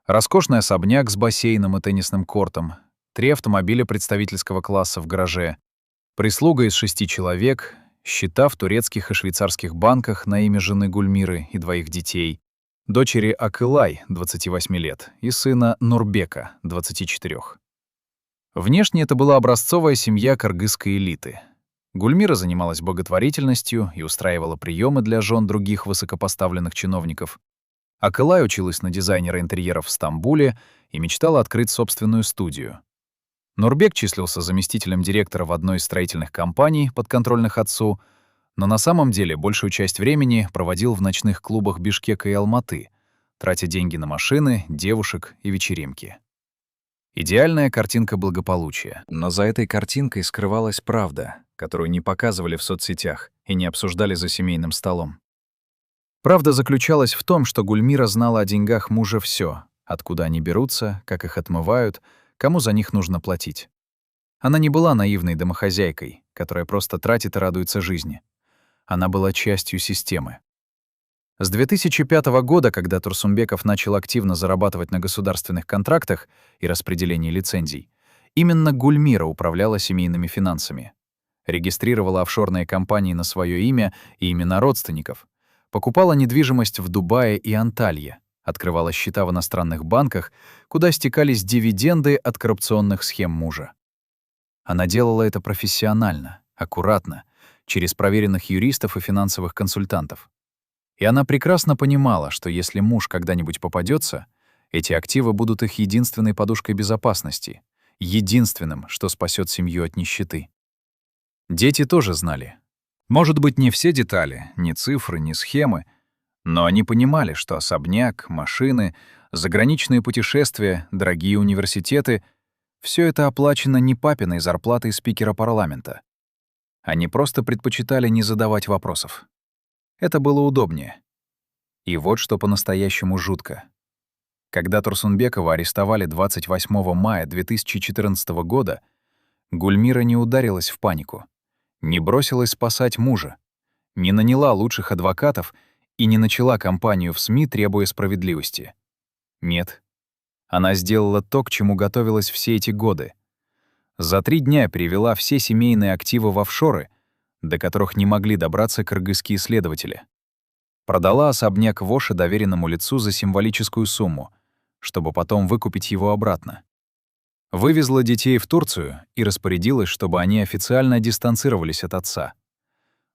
Роскошный особняк с бассейном и теннисным кортом, 3 автомобиля представительского класса в гараже, прислуга из 6 человек, счета в турецких и швейцарских банках на имя жены Гульмиры и 2 детей, дочери Акылай, 28 лет, и сына Нурбека, 24. Внешне это была образцовая семья кыргызской элиты. Гульмира занималась благотворительностью и устраивала приемы для жен других высокопоставленных чиновников. Акылай училась на дизайнера интерьеров в Стамбуле и мечтала открыть собственную студию. Нурбек числился заместителем директора в одной из строительных компаний, подконтрольных отцу, но на самом деле большую часть времени проводил в ночных клубах Бишкека и Алматы, тратя деньги на машины, девушек и вечеринки. Идеальная картинка благополучия. Но за этой картинкой скрывалась правда, которую не показывали в соцсетях и не обсуждали за семейным столом. Правда заключалась в том, что Гульмира знала о деньгах мужа всё: откуда они берутся, как их отмывают, кому за них нужно платить. Она не была наивной домохозяйкой, которая просто тратит и радуется жизни. Она была частью системы. С 2005 года, когда Турсунбеков начал активно зарабатывать на государственных контрактах и распределении лицензий, именно Гульмира управляла семейными финансами. Регистрировала офшорные компании на своё имя и имена родственников, покупала недвижимость в Дубае и Анталье, открывала счета в иностранных банках, куда стекались дивиденды от коррупционных схем мужа. Она делала это профессионально, аккуратно, через проверенных юристов и финансовых консультантов. И она прекрасно понимала, что если муж когда-нибудь попадется, эти активы будут их единственной подушкой безопасности, единственным, что спасет семью от нищеты. Дети тоже знали. Может быть, не все детали, ни цифры, ни схемы, но они понимали, что особняк, машины, заграничные путешествия, дорогие университеты — все это оплачено не папиной зарплатой спикера парламента. Они просто предпочитали не задавать вопросов. Это было удобнее. И вот что по-настоящему жутко. Когда Турсунбекова арестовали 28 мая 2014 года, Гульмира не ударилась в панику, не бросилась спасать мужа, не наняла лучших адвокатов и не начала кампанию в СМИ, требуя справедливости. Нет. Она сделала то, к чему готовилась все эти годы. За 3 дня перевела все семейные активы в офшоры, до которых не могли добраться кыргызские следователи. Продала особняк в Оше доверенному лицу за символическую сумму, чтобы потом выкупить его обратно. Вывезла детей в Турцию и распорядилась, чтобы они официально дистанцировались от отца.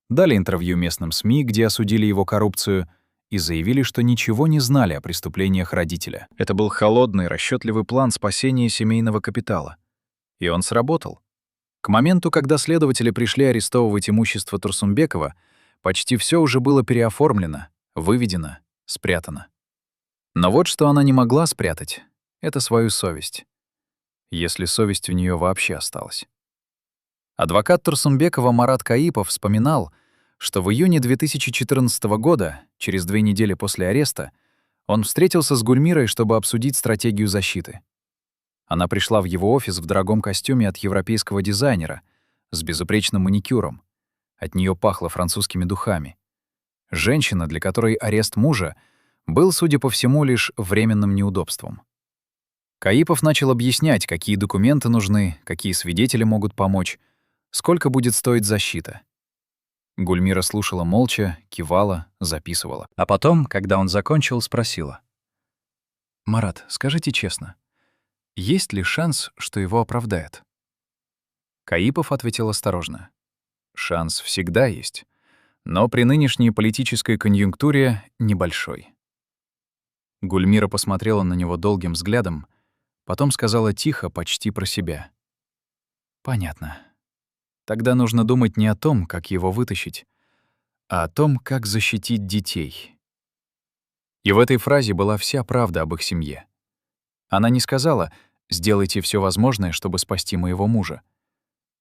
Дали интервью местным СМИ, где осудили его коррупцию, и заявили, что ничего не знали о преступлениях родителя. Это был холодный, расчетливый план спасения семейного капитала. И он сработал. К моменту, когда следователи пришли арестовывать имущество Турсунбекова, почти все уже было переоформлено, выведено, спрятано. Но вот что она не могла спрятать — это свою совесть. Если совесть у нее вообще осталась. Адвокат Турсунбекова Марат Каипов вспоминал, что в июне 2014 года, через 2 недели после ареста, он встретился с Гульмирой, чтобы обсудить стратегию защиты. Она пришла в его офис в дорогом костюме от европейского дизайнера, с безупречным маникюром. От нее пахло французскими духами. Женщина, для которой арест мужа был, судя по всему, лишь временным неудобством. Каипов начал объяснять, какие документы нужны, какие свидетели могут помочь, сколько будет стоить защита. Гульмира слушала молча, кивала, записывала. А потом, когда он закончил, спросила: «Марат, скажите честно, есть ли шанс, что его оправдают?» Каипов ответил осторожно: «Шанс всегда есть, но при нынешней политической конъюнктуре небольшой». Гульмира посмотрела на него долгим взглядом, потом сказала тихо, почти про себя: «Понятно. Тогда нужно думать не о том, как его вытащить, а о том, как защитить детей». И в этой фразе была вся правда об их семье. Она не сказала: «Сделайте все возможное, чтобы спасти моего мужа».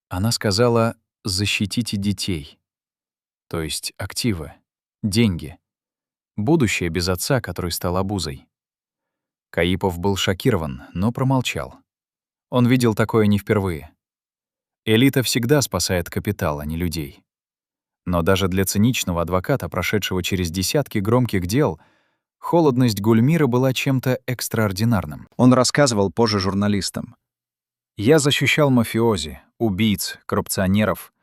Она сказала: «Защитите детей». То есть активы, деньги, будущее без отца, который стал обузой. Каипов был шокирован, но промолчал. Он видел такое не впервые. Элита всегда спасает капитал, а не людей. Но даже для циничного адвоката, прошедшего через десятки громких дел, холодность Гульмиры была чем-то экстраординарным. Он рассказывал позже журналистам: «Я защищал мафиози, убийц, коррупционеров,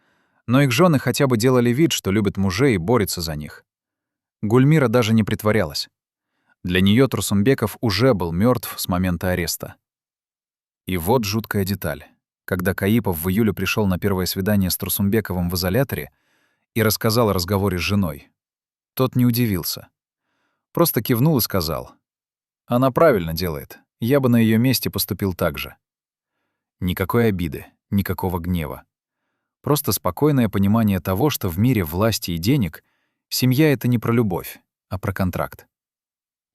но их жены хотя бы делали вид, что любят мужей и борются за них. Гульмира даже не притворялась. Для нее Турсунбеков уже был мертв с момента ареста». И вот жуткая деталь. Когда Каипов в июле пришел на первое свидание с Турсунбековым в изоляторе и рассказал о разговоре с женой, тот не удивился. Просто кивнул и сказал: «Она правильно делает. Я бы на ее месте поступил так же». Никакой обиды, никакого гнева. Просто спокойное понимание того, что в мире власти и денег семья — это не про любовь, а про контракт.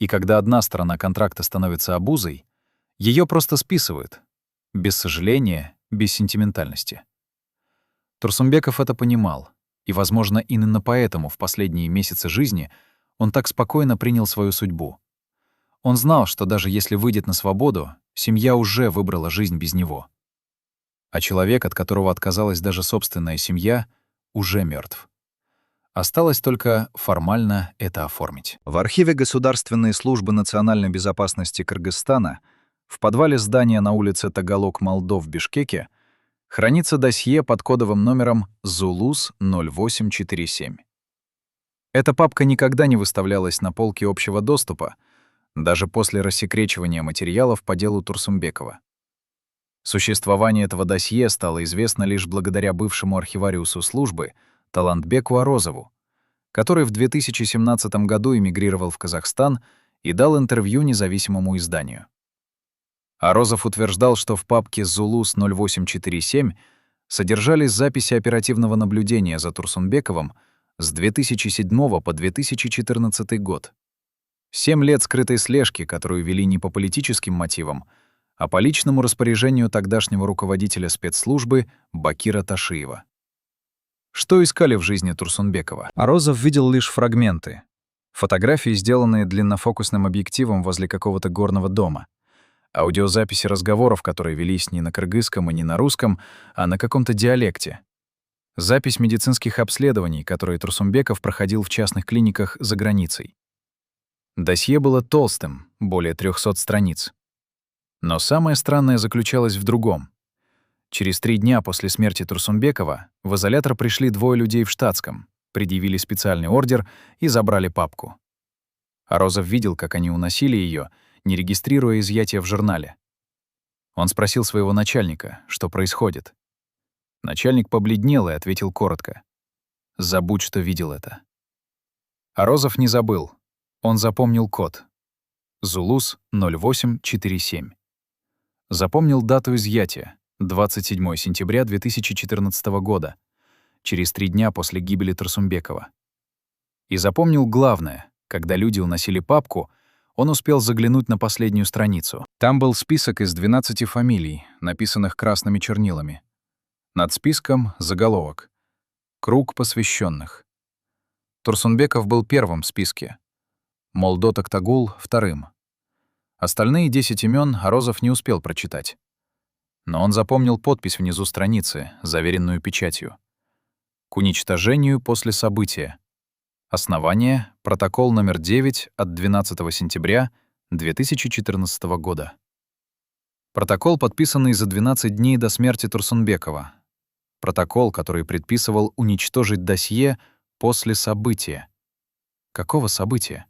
И когда одна сторона контракта становится обузой, ее просто списывают. Без сожаления, без сентиментальности. Турсунбеков это понимал. И, возможно, именно поэтому в последние месяцы жизни он так спокойно принял свою судьбу. Он знал, что даже если выйдет на свободу, семья уже выбрала жизнь без него. А человек, от которого отказалась даже собственная семья, уже мертв. Осталось только формально это оформить. В архиве Государственной службы национальной безопасности Кыргызстана в подвале здания на улице Тагалок-Молдов в Бишкеке хранится досье под кодовым номером «Зулус-0847». Эта папка никогда не выставлялась на полке общего доступа, даже после рассекречивания материалов по делу Турсунбекова. Существование этого досье стало известно лишь благодаря бывшему архивариусу службы Талантбеку Арозову, который в 2017 году эмигрировал в Казахстан и дал интервью независимому изданию. Арозов утверждал, что в папке «Зулус-0847» содержались записи оперативного наблюдения за Турсунбековым с 2007 по 2014 год. 7 лет скрытой слежки, которую вели не по политическим мотивам, а по личному распоряжению тогдашнего руководителя спецслужбы Бакира Ташиева. Что искали в жизни Турсунбекова? Арозов видел лишь фрагменты. Фотографии, сделанные длиннофокусным объективом возле какого-то горного дома. Аудиозаписи разговоров, которые велись не на кыргызском и не на русском, а на каком-то диалекте. Запись медицинских обследований, которые Турсунбеков проходил в частных клиниках за границей. Досье было толстым, более 300 страниц. Но самое странное заключалось в другом. Через 3 дня после смерти Турсунбекова в изолятор пришли 2 людей в штатском, предъявили специальный ордер и забрали папку. Арозов видел, как они уносили ее, не регистрируя изъятия в журнале. Он спросил своего начальника, что происходит. Начальник побледнел и ответил коротко: «Забудь, что видел это». Арозов не забыл. Он запомнил код. Зулус-0847. Запомнил дату изъятия — 27 сентября 2014 года, через 3 дня после гибели Турсунбекова. И запомнил главное: когда люди уносили папку, он успел заглянуть на последнюю страницу. Там был список из 12 фамилий, написанных красными чернилами. Над списком заголовок: «Круг посвященных». Турсунбеков был первым в списке. Молдо Токтагул — вторым. Остальные 10 имен Арозов не успел прочитать. Но он запомнил подпись внизу страницы, заверенную печатью. «К уничтожению после события. Основание — протокол номер 9 от 12 сентября 2014 года». Протокол, подписанный за 12 дней до смерти Турсунбекова. Протокол, который предписывал уничтожить досье после события. Какого события?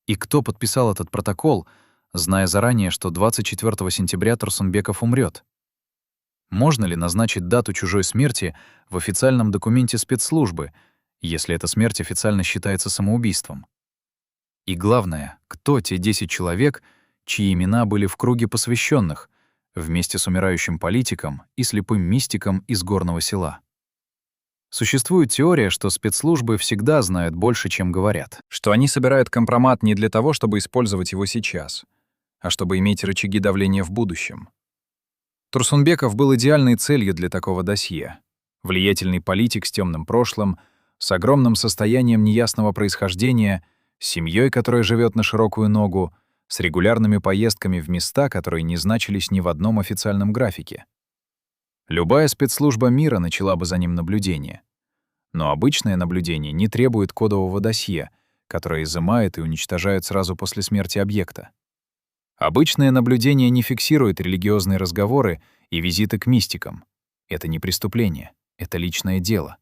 И кто подписал этот протокол, зная заранее, что 24 сентября Турсунбеков умрет? Можно ли назначить дату чужой смерти в официальном документе спецслужбы, если эта смерть официально считается самоубийством? И главное, кто те 10 человек, чьи имена были в круге посвященных, вместе с умирающим политиком и слепым мистиком из горного села? Существует теория, что спецслужбы всегда знают больше, чем говорят, что они собирают компромат не для того, чтобы использовать его сейчас, а чтобы иметь рычаги давления в будущем. Турсунбеков был идеальной целью для такого досье. Влиятельный политик с темным прошлым, с огромным состоянием неясного происхождения, с семьей, которая живет на широкую ногу, с регулярными поездками в места, которые не значились ни в одном официальном графике. Любая спецслужба мира начала бы за ним наблюдение. Но обычное наблюдение не требует кодового досье, которое изымает и уничтожает сразу после смерти объекта. Обычное наблюдение не фиксирует религиозные разговоры и визиты к мистикам. Это не преступление, это личное дело.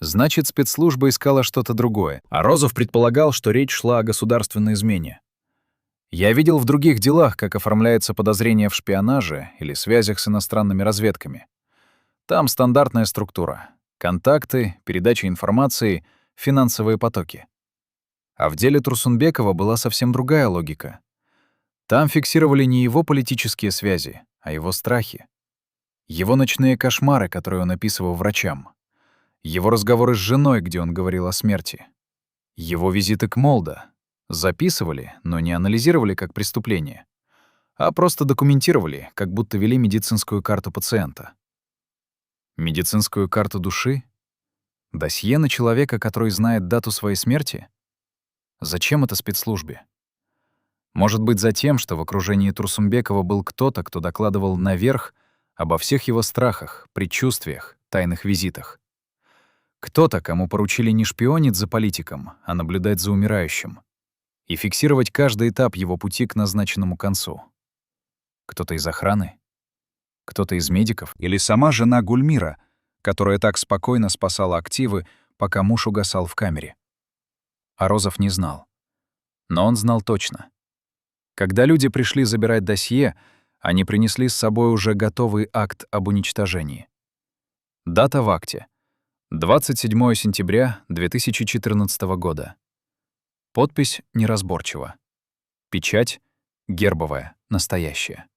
Значит, спецслужба искала что-то другое, а Розов предполагал, что речь шла о государственной измене. Я видел в других делах, как оформляется подозрение в шпионаже или связях с иностранными разведками. Там стандартная структура: контакты, передача информации, финансовые потоки. А в деле Турсунбекова была совсем другая логика. Там фиксировали не его политические связи, а его страхи. Его ночные кошмары, которые он описывал врачам. Его разговоры с женой, где он говорил о смерти. Его визиты к Молдо. Записывали, но не анализировали как преступление, а просто документировали, как будто вели медицинскую карту пациента. Медицинскую карту души? Досье на человека, который знает дату своей смерти? Зачем это спецслужбе? Может быть, за тем, что в окружении Турсунбекова был кто-то, кто докладывал наверх обо всех его страхах, предчувствиях, тайных визитах. Кто-то, кому поручили не шпионить за политиком, а наблюдать за умирающим и фиксировать каждый этап его пути к назначенному концу. Кто-то из охраны? Кто-то из медиков? Или сама жена Гульмира, которая так спокойно спасала активы, пока муж угасал в камере? Арозов не знал. Но он знал точно. Когда люди пришли забирать досье, они принесли с собой уже готовый акт об уничтожении. Дата в акте — 27 сентября 2014 года. Подпись неразборчива. Печать гербовая, настоящая.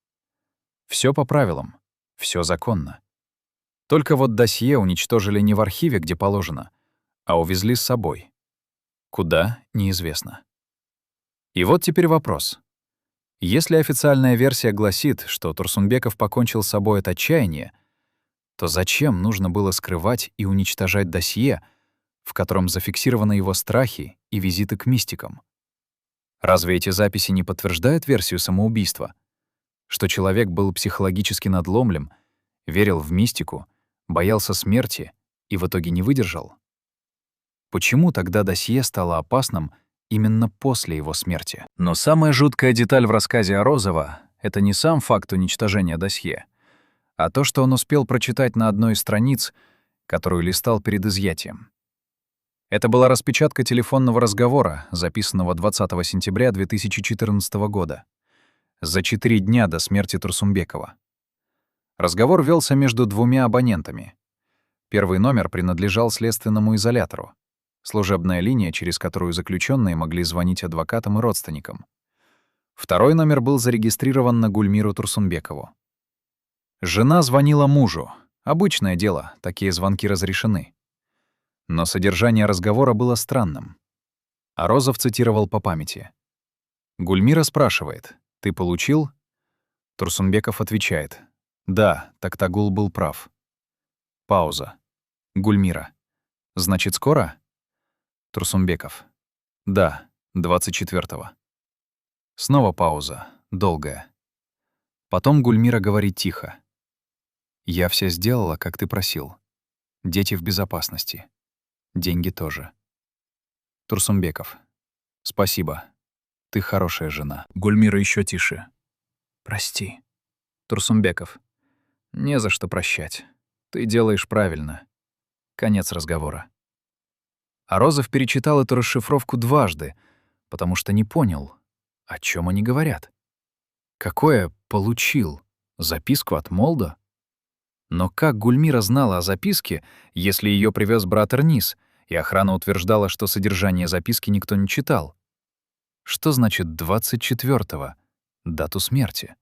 Всё по правилам, всё законно. Только вот досье уничтожили не в архиве, где положено, а увезли с собой. Куда — неизвестно. И вот теперь вопрос. Если официальная версия гласит, что Турсунбеков покончил с собой от отчаяния, то зачем нужно было скрывать и уничтожать досье, в котором зафиксированы его страхи и визиты к мистикам? Разве эти записи не подтверждают версию самоубийства? Что человек был психологически надломлен, верил в мистику, боялся смерти и в итоге не выдержал? Почему тогда досье стало опасным именно после его смерти? Но самая жуткая деталь в рассказе Арозова — это не сам факт уничтожения досье, а то, что он успел прочитать на одной из страниц, которую листал перед изъятием. Это была распечатка телефонного разговора, записанного 20 сентября 2014 года, за 4 дня до смерти Турсунбекова. Разговор велся между двумя абонентами. Первый номер принадлежал следственному изолятору, служебная линия, через которую заключенные могли звонить адвокатам и родственникам. Второй номер был зарегистрирован на Гульмиру Турсунбекову. Жена звонила мужу. Обычное дело, такие звонки разрешены. Но содержание разговора было странным. Арозов цитировал по памяти. Гульмира спрашивает: «Ты получил?» Турсунбеков отвечает: «Да, Токтагул был прав». Пауза. Гульмира: «Значит, скоро?» Турсунбеков: «Да, 24-го». Снова пауза, долгая. Потом Гульмира говорит тихо: «Я все сделала, как ты просил. Дети в безопасности. Деньги тоже». Турсунбеков: «Спасибо. Ты хорошая жена». Гульмира еще тише: «Прости». Турсунбеков: «Не за что прощать. Ты делаешь правильно». Конец разговора. Арозов перечитал эту расшифровку дважды, потому что не понял, о чем они говорят. Какое «получил»? Записку от Молдо? Но как Гульмира знала о записке, если ее привез брат Эрнис, и охрана утверждала, что содержание записки никто не читал? Что значит 24-го, дату смерти?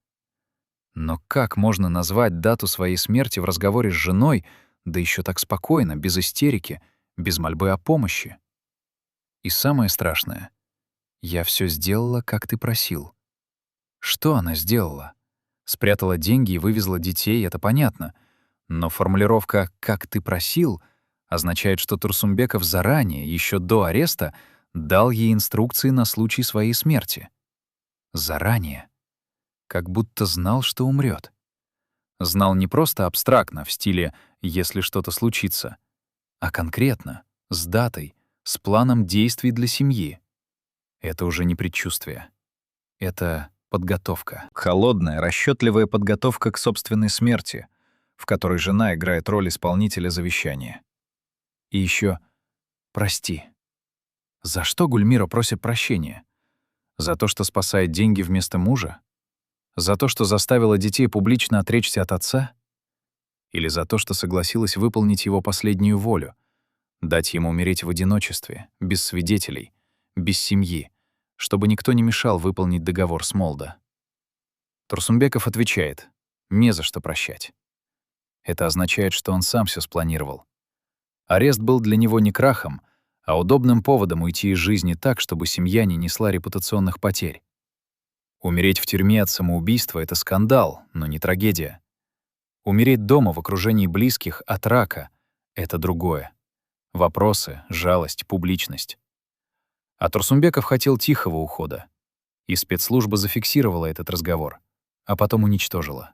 Но как можно назвать дату своей смерти в разговоре с женой, да еще так спокойно, без истерики, без мольбы о помощи? И самое страшное — «я все сделала, как ты просил». Что она сделала? Спрятала деньги и вывезла детей, это понятно. Но формулировка «как ты просил» означает, что Турсунбеков заранее, еще до ареста, дал ей инструкции на случай своей смерти. Заранее. Как будто знал, что умрет. Знал не просто абстрактно, в стиле «если что-то случится», а конкретно, с датой, с планом действий для семьи. Это уже не предчувствие. Это подготовка. Холодная, расчетливая подготовка к собственной смерти, в которой жена играет роль исполнителя завещания. И еще «прости». За что Гульмира просит прощения? За то, что спасает деньги вместо мужа? За то, что заставила детей публично отречься от отца? Или за то, что согласилась выполнить его последнюю волю, дать ему умереть в одиночестве, без свидетелей, без семьи, чтобы никто не мешал выполнить договор с Молдо. Турсунбеков отвечает: «Не за что прощать». Это означает, что он сам все спланировал. Арест был для него не крахом, а удобным поводом уйти из жизни так, чтобы семья не несла репутационных потерь. Умереть в тюрьме от самоубийства — это скандал, но не трагедия. Умереть дома в окружении близких от рака — это другое. Вопросы, жалость, публичность. А Турсунбеков хотел тихого ухода. И спецслужба зафиксировала этот разговор, а потом уничтожила.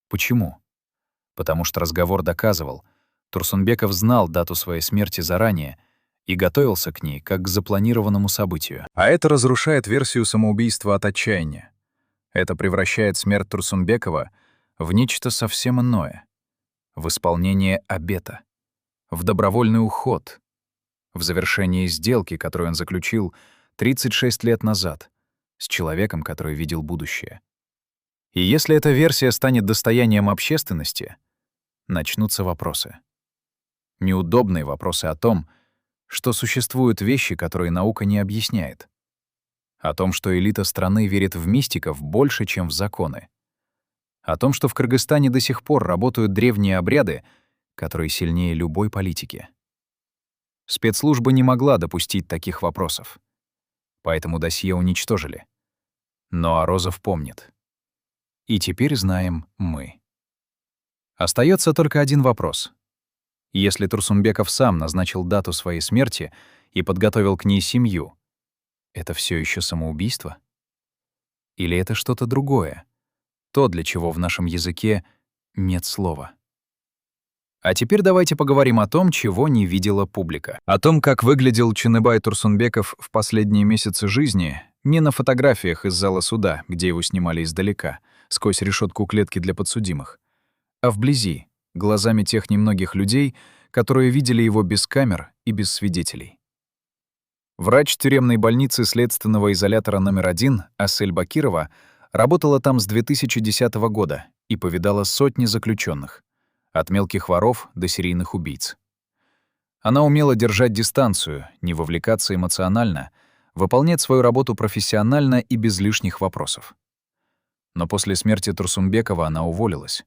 Почему? Потому что разговор доказывал, Турсунбеков знал дату своей смерти заранее и готовился к ней как к запланированному событию. А это разрушает версию самоубийства от отчаяния. Это превращает смерть Турсунбекова в нечто совсем иное, в исполнение обета, в добровольный уход, в завершение сделки, которую он заключил 36 лет назад с человеком, который видел будущее. И если эта версия станет достоянием общественности, начнутся вопросы. Неудобные вопросы о том, что существуют вещи, которые наука не объясняет. О том, что элита страны верит в мистиков больше, чем в законы. О том, что в Кыргызстане до сих пор работают древние обряды, которые сильнее любой политики. Спецслужба не могла допустить таких вопросов. Поэтому досье уничтожили. Но Арозов помнит. И теперь знаем мы. Остается только один вопрос. Если Турсунбеков сам назначил дату своей смерти и подготовил к ней семью, это все еще самоубийство? Или это что-то другое? То, для чего в нашем языке нет слова. А теперь давайте поговорим о том, чего не видела публика. О том, как выглядел Чыныбай Турсунбеков в последние месяцы жизни, не на фотографиях из зала суда, где его снимали издалека, сквозь решетку клетки для подсудимых, а вблизи, глазами тех немногих людей, которые видели его без камер и без свидетелей. Врач тюремной больницы следственного изолятора номер 1 Асель Бакирова работала там с 2010 года и повидала сотни заключенных, от мелких воров до серийных убийц. Она умела держать дистанцию, не вовлекаться эмоционально, выполнять свою работу профессионально и без лишних вопросов. Но после смерти Турсунбекова она уволилась.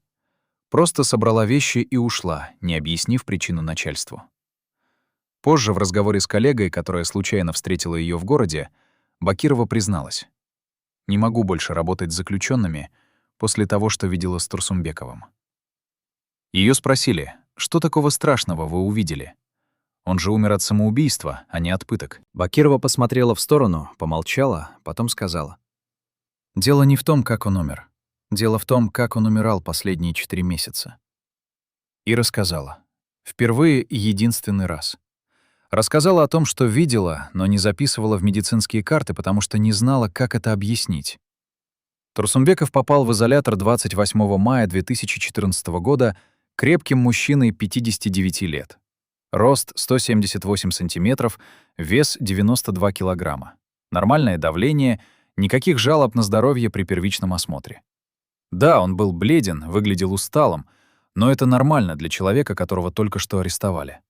Просто собрала вещи и ушла, не объяснив причину начальству. Позже в разговоре с коллегой, которая случайно встретила ее в городе, Бакирова призналась: «Не могу больше работать с заключенными после того, что видела с Турсунбековым». Ее спросили: «Что такого страшного вы увидели? Он же умер от самоубийства, а не от пыток». Бакирова посмотрела в сторону, помолчала, потом сказала: «Дело не в том, как он умер. Дело в том, как он умирал последние 4 месяца». И рассказала. Впервые и единственный раз. Рассказала о том, что видела, но не записывала в медицинские карты, потому что не знала, как это объяснить. Турсунбеков попал в изолятор 28 мая 2014 года крепким мужчиной 59 лет. Рост 178 сантиметров, вес 92 килограмма. Нормальное давление, никаких жалоб на здоровье при первичном осмотре. Да, он был бледен, выглядел усталым, но это нормально для человека, которого только что арестовали.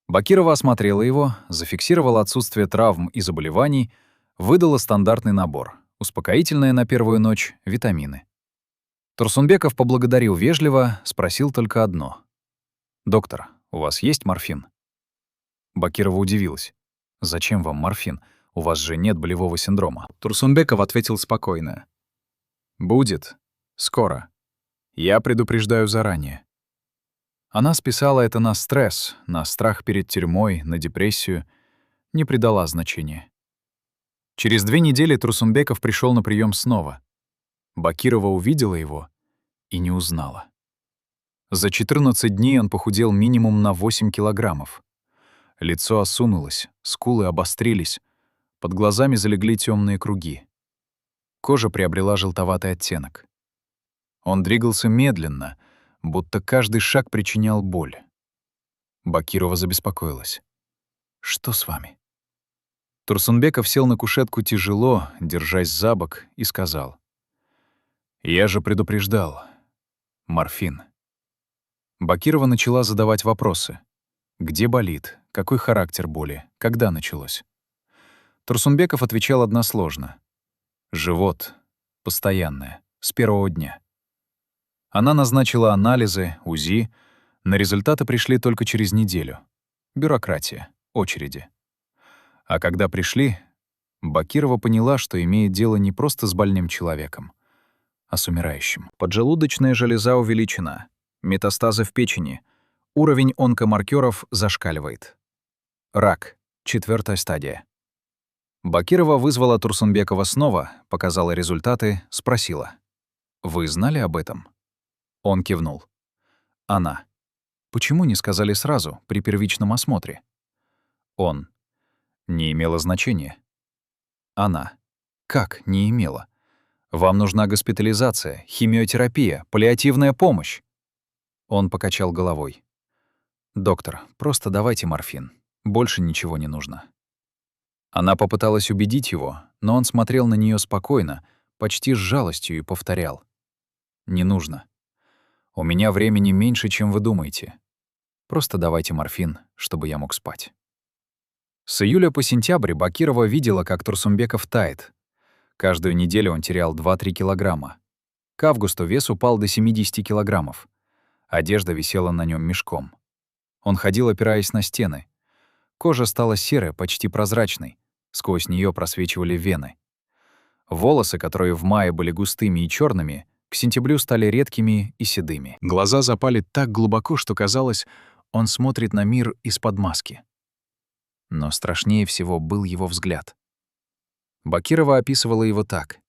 Бакирова осмотрела его, зафиксировала отсутствие травм и заболеваний, выдала стандартный набор: успокоительное на первую ночь, витамины. Турсунбеков поблагодарил вежливо, спросил только одно: «Доктор, у вас есть морфин?» Бакирова удивилась. «Зачем вам морфин? У вас же нет болевого синдрома». Турсунбеков ответил спокойно: «Будет. Скоро. Я предупреждаю заранее». Она списала это на стресс, на страх перед тюрьмой, на депрессию, не придала значения. Через 2 недели Турсунбеков пришел на прием снова. Бакирова увидела его и не узнала. За 14 дней он похудел минимум на 8 килограммов. Лицо осунулось, скулы обострились, под глазами залегли темные круги. Кожа приобрела желтоватый оттенок. Он двигался медленно, будто каждый шаг причинял боль. Бакирова забеспокоилась. «Что с вами?» Турсунбеков сел на кушетку тяжело, держась за бок, и сказал: «Я же предупреждал. Морфин». Бакирова начала задавать вопросы. Где болит? Какой характер боли? Когда началось? Турсунбеков отвечал односложно. Живот. Постоянное. С первого дня. Она назначила анализы, УЗИ. На результаты пришли только через неделю. Бюрократия. Очереди. А когда пришли, Бакирова поняла, что имеет дело не просто с больным человеком, а с умирающим. Поджелудочная железа увеличена. Метастазы в печени. Уровень онкомаркеров зашкаливает. Рак. 4-я стадия. Бакирова вызвала Турсунбекова снова, показала результаты, спросила. «Вы знали об этом?» Он кивнул. Она. «Почему не сказали сразу, при первичном осмотре?» Он. «Не имело значения». Она. «Как не имело? Вам нужна госпитализация, химиотерапия, паллиативная помощь». Он покачал головой. «Доктор, просто давайте морфин. Больше ничего не нужно». Она попыталась убедить его, но он смотрел на нее спокойно, почти с жалостью и повторял. «Не нужно. У меня времени меньше, чем вы думаете. Просто давайте морфин, чтобы я мог спать». С июля по сентябрь Бакирова видела, как Турсунбеков тает. Каждую неделю он терял 2-3 килограмма. К августу вес упал до 70 килограммов. Одежда висела на нем мешком. Он ходил, опираясь на стены. Кожа стала серой, почти прозрачной. Сквозь нее просвечивали вены. Волосы, которые в мае были густыми и черными, к сентябрю стали редкими и седыми. Глаза запали так глубоко, что казалось, он смотрит на мир из-под маски. Но страшнее всего был его взгляд. Бакирова описывала его так.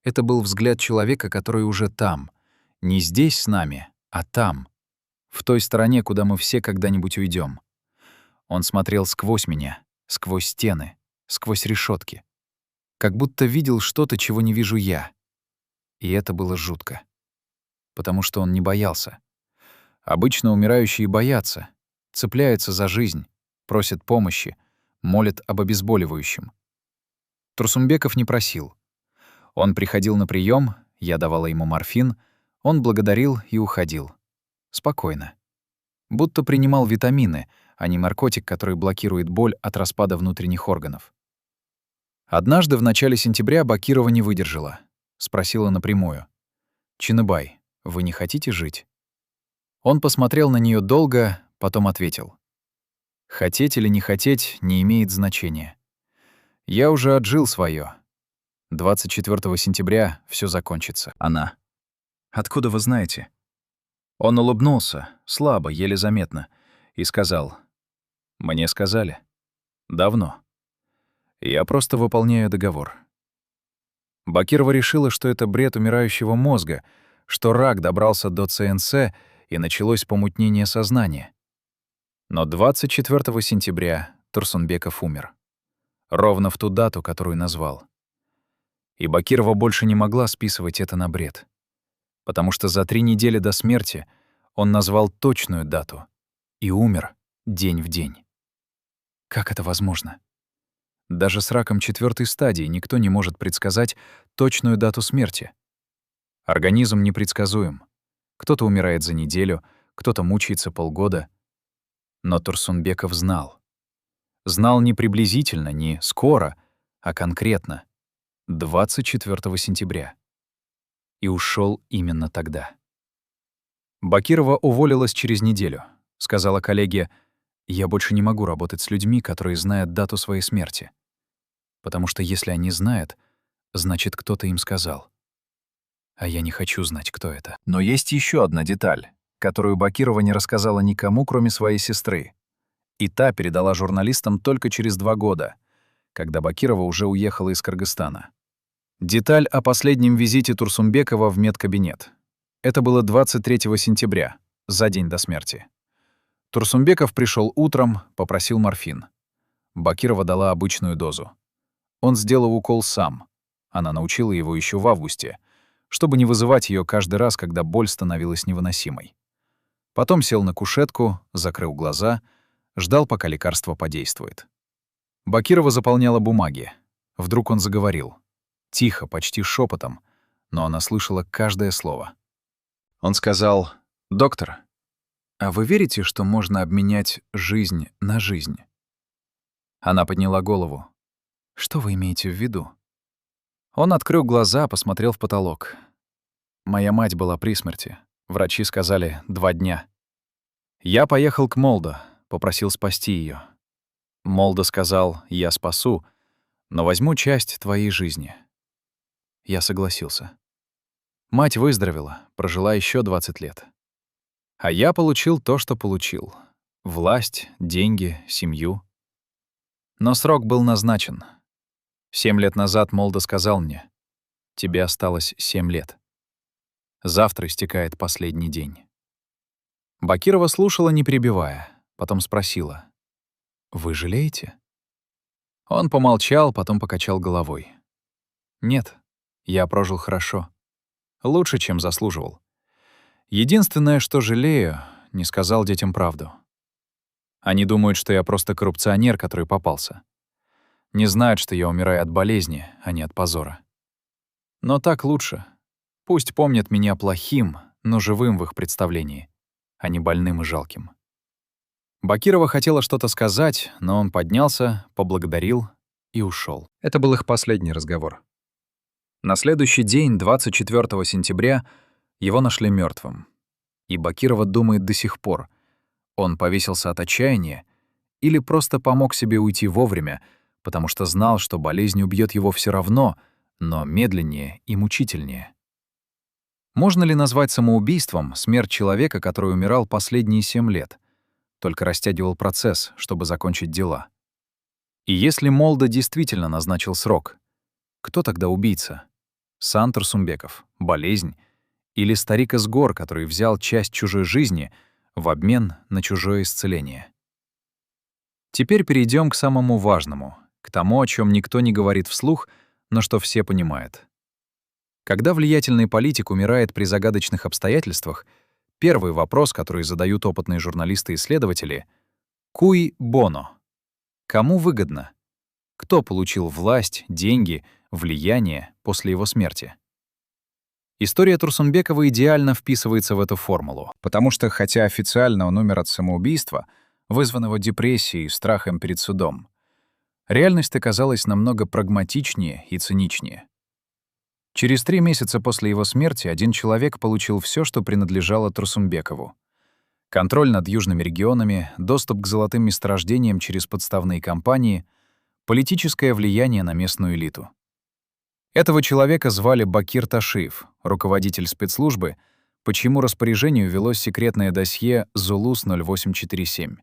Это был взгляд человека, который уже там. Не здесь с нами, а там. В той стороне, куда мы все когда-нибудь уйдем. Он смотрел сквозь меня, сквозь стены, сквозь решетки. Как будто видел что-то, чего не вижу я. И это было жутко. Потому что он не боялся. Обычно умирающие боятся, цепляются за жизнь, просят помощи, молят об обезболивающем. Турсунбеков не просил. Он приходил на прием, я давала ему морфин, он благодарил и уходил. Спокойно. Будто принимал витамины, а не наркотик, который блокирует боль от распада внутренних органов. Однажды в начале сентября Бакирова не выдержала. Спросила напрямую. «Чиныбай, вы не хотите жить?» Он посмотрел на нее долго, потом ответил. «Хотеть или не хотеть не имеет значения. Я уже отжил своё. 24 сентября все закончится». Она. «Откуда вы знаете?» Он улыбнулся, слабо, еле заметно, и сказал. «Мне сказали. Давно. Я просто выполняю договор». Бакирова решила, что это бред умирающего мозга, что рак добрался до ЦНС и началось помутнение сознания. Но 24 сентября Турсунбеков умер. Ровно в ту дату, которую назвал. И Бакирова больше не могла списывать это на бред. Потому что за 3 недели до смерти он назвал точную дату и умер день в день. Как это возможно? Даже с раком 4-й стадии никто не может предсказать точную дату смерти. Организм непредсказуем. Кто-то умирает за неделю, кто-то мучается полгода. Но Турсунбеков знал. Знал не приблизительно, не скоро, а конкретно. 24 сентября. И ушел именно тогда. Бакирова уволилась через неделю. Сказала коллеге, «Я больше не могу работать с людьми, которые знают дату своей смерти. Потому что если они знают, значит, кто-то им сказал. А я не хочу знать, кто это». Но есть еще одна деталь, которую Бакирова не рассказала никому, кроме своей сестры. И та передала журналистам только через 2 года, когда Бакирова уже уехала из Кыргызстана. Деталь о последнем визите Турсунбекова в медкабинет. Это было 23 сентября, за день до смерти. Турсунбеков пришел утром, попросил морфин. Бакирова дала обычную дозу. Он сделал укол сам. Она научила его еще в августе, чтобы не вызывать ее каждый раз, когда боль становилась невыносимой. Потом сел на кушетку, закрыл глаза, ждал, пока лекарство подействует. Бакирова заполняла бумаги. Вдруг он заговорил. Тихо, почти шепотом, но она слышала каждое слово. Он сказал: «Доктор, а вы верите, что можно обменять жизнь на жизнь?» Она подняла голову. Что вы имеете в виду? Он открыл глаза, посмотрел в потолок. Моя мать была при смерти. Врачи сказали 2 дня. Я поехал к Молдо, попросил спасти ее. Молдо сказал: «Я спасу, но возьму часть твоей жизни». Я согласился. Мать выздоровела, прожила еще 20 лет. А я получил то, что получил. Власть, деньги, семью. Но срок был назначен. 7 лет назад Молдо сказал мне: «Тебе осталось 7 лет. Завтра истекает последний день». Бакирова слушала, не перебивая, потом спросила: «Вы жалеете?» Он помолчал, потом покачал головой. «Нет, я прожил хорошо. Лучше, чем заслуживал. Единственное, что жалею, не сказал детям правду. Они думают, что я просто коррупционер, который попался. Не знают, что я умираю от болезни, а не от позора. Но так лучше. Пусть помнят меня плохим, но живым в их представлении, а не больным и жалким». Бакирова хотела что-то сказать, но он поднялся, поблагодарил и ушел. Это был их последний разговор. На следующий день, 24 сентября, его нашли мертвым. И Бакирова думает до сих пор, он повесился от отчаяния или просто помог себе уйти вовремя, потому что знал, что болезнь убьет его все равно, но медленнее и мучительнее. Можно ли назвать самоубийством смерть человека, который умирал последние 7 лет, только растягивал процесс, чтобы закончить дела? И если Молдо действительно назначил срок, кто тогда убийца? Сан Турсунбеков, болезнь или старик из гор, который взял часть чужой жизни в обмен на чужое исцеление? Теперь перейдем к самому важному, к тому, о чем никто не говорит вслух, но что все понимают. Когда влиятельный политик умирает при загадочных обстоятельствах, первый вопрос, который задают опытные журналисты и исследователи — «Куй боно?» Кому выгодно? Кто получил власть, деньги, влияние после его смерти? История Турсунбекова идеально вписывается в эту формулу, потому что, хотя официально он умер от самоубийства, вызванного депрессией и страхом перед судом, реальность оказалась намного прагматичнее и циничнее. Через 3 месяца после его смерти один человек получил все, что принадлежало Турсунбекову. Контроль над южными регионами, доступ к золотым месторождениям через подставные компании, политическое влияние на местную элиту. Этого человека звали Бакир Ташиев, руководитель спецслужбы, по чьему распоряжению велось секретное досье «Зулус-0847».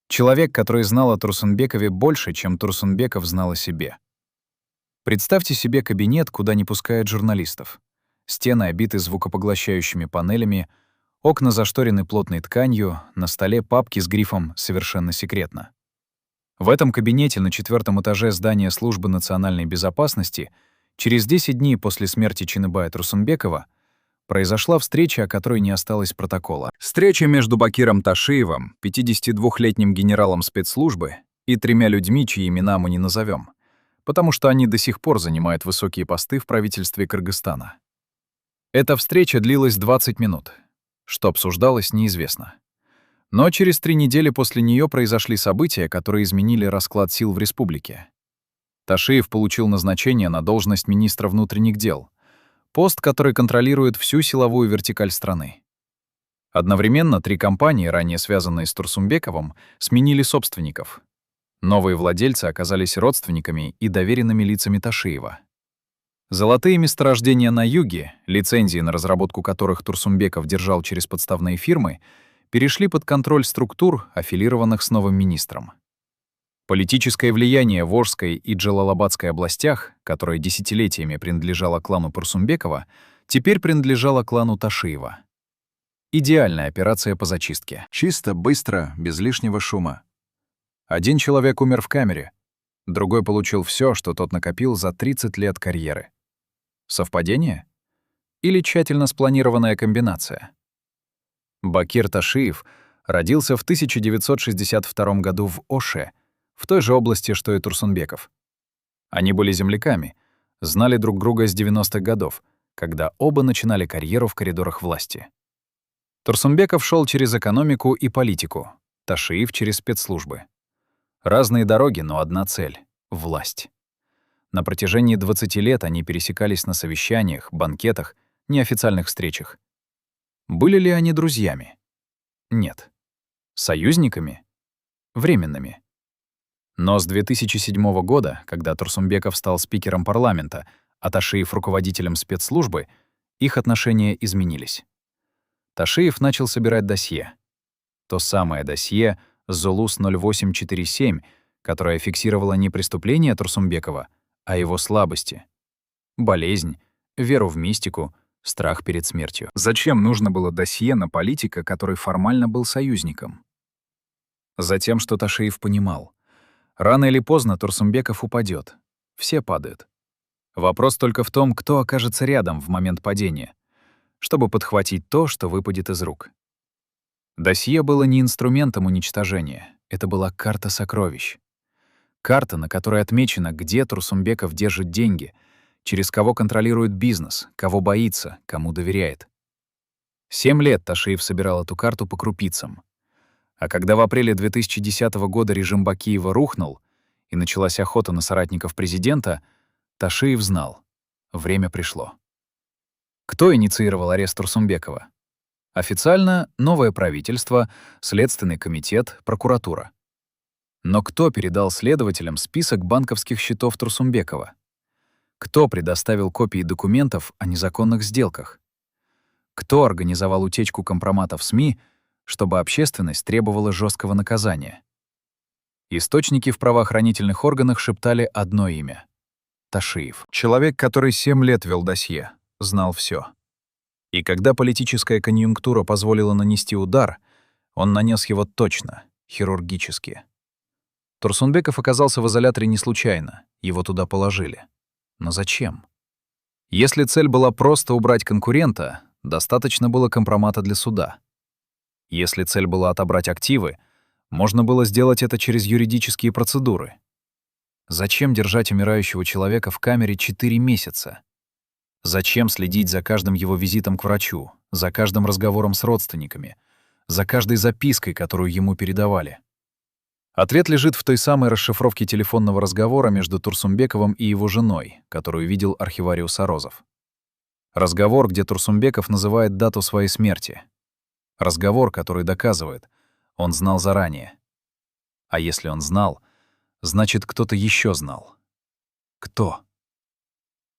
Человек, который знал о Турсунбекове больше, чем Турсунбеков знал о себе. Представьте себе кабинет, куда не пускают журналистов. Стены обиты звукопоглощающими панелями, окна зашторены плотной тканью, на столе папки с грифом «Совершенно секретно». В этом кабинете на 4-м этаже здания Службы национальной безопасности через 10 дней после смерти Чыныбая Турсунбекова произошла встреча, о которой не осталось протокола. Встреча между Бакиром Ташиевым, 52-летним генералом спецслужбы, и 3 людьми, чьи имена мы не назовем, потому что они до сих пор занимают высокие посты в правительстве Кыргызстана. Эта встреча длилась 20 минут. Что обсуждалось, неизвестно. Но через 3 недели после нее произошли события, которые изменили расклад сил в республике. Ташиев получил назначение на должность министра внутренних дел, пост, который контролирует всю силовую вертикаль страны. Одновременно 3 компании, ранее связанные с Турсунбековым, сменили собственников. Новые владельцы оказались родственниками и доверенными лицами Ташиева. Золотые месторождения на юге, лицензии на разработку которых Турсунбеков держал через подставные фирмы, перешли под контроль структур, аффилированных с новым министром. Политическое влияние в Ошской и Джалалабадской областях, которое десятилетиями принадлежало клану Турсунбекова, теперь принадлежало клану Ташиева. Идеальная операция по зачистке. Чисто, быстро, без лишнего шума. Один человек умер в камере, другой получил все, что тот накопил за 30 лет карьеры. Совпадение? Или тщательно спланированная комбинация? Бакир Ташиев родился в 1962 году в Оше, в той же области, что и Турсунбеков. Они были земляками, знали друг друга с 90-х годов, когда оба начинали карьеру в коридорах власти. Турсунбеков шел через экономику и политику, Ташиев — через спецслужбы. Разные дороги, но одна цель — власть. На протяжении 20 лет они пересекались на совещаниях, банкетах, неофициальных встречах. Были ли они друзьями? Нет. Союзниками? Временными. Но с 2007 года, когда Турсумбеков стал спикером парламента, а Ташиев — руководителем спецслужбы, их отношения изменились. Ташиев начал собирать досье. То самое досье «Зулус-0847», которое фиксировало не преступления Турсумбекова, а его слабости. Болезнь, веру в мистику, страх перед смертью. Зачем нужно было досье на политика, который формально был союзником? Затем, что Ташиев понимал. Рано или поздно Турсумбеков упадет. Все падают. Вопрос только в том, кто окажется рядом в момент падения, чтобы подхватить то, что выпадет из рук. Досье было не инструментом уничтожения, это была карта сокровищ. Карта, на которой отмечено, где Турсумбеков держит деньги, через кого контролирует бизнес, кого боится, кому доверяет. 7 лет Ташиев собирал эту карту по крупицам. А когда в апреле 2010 года режим Бакиева рухнул и началась охота на соратников президента, Ташиев знал — время пришло. Кто инициировал арест Турсумбекова? Официально новое правительство, Следственный комитет, прокуратура. Но кто передал следователям список банковских счетов Турсумбекова? Кто предоставил копии документов о незаконных сделках? Кто организовал утечку компроматов СМИ, чтобы общественность требовала жесткого наказания? Источники в правоохранительных органах шептали одно имя — Ташиев. Человек, который 7 лет вел досье, знал все. И когда политическая конъюнктура позволила нанести удар, он нанес его точно, хирургически. Турсунбеков оказался в изоляторе не случайно, его туда положили. Но зачем? Если цель была просто убрать конкурента, достаточно было компромата для суда. Если цель была отобрать активы, можно было сделать это через юридические процедуры. Зачем держать умирающего человека в камере 4 месяца? Зачем следить за каждым его визитом к врачу, за каждым разговором с родственниками, за каждой запиской, которую ему передавали? Ответ лежит в той самой расшифровке телефонного разговора между Турсумбековым и его женой, которую видел архивариус Арозов. Разговор, где Турсумбеков называет дату своей смерти. Разговор, который доказывает, он знал заранее. А если он знал, значит, кто-то еще знал. Кто?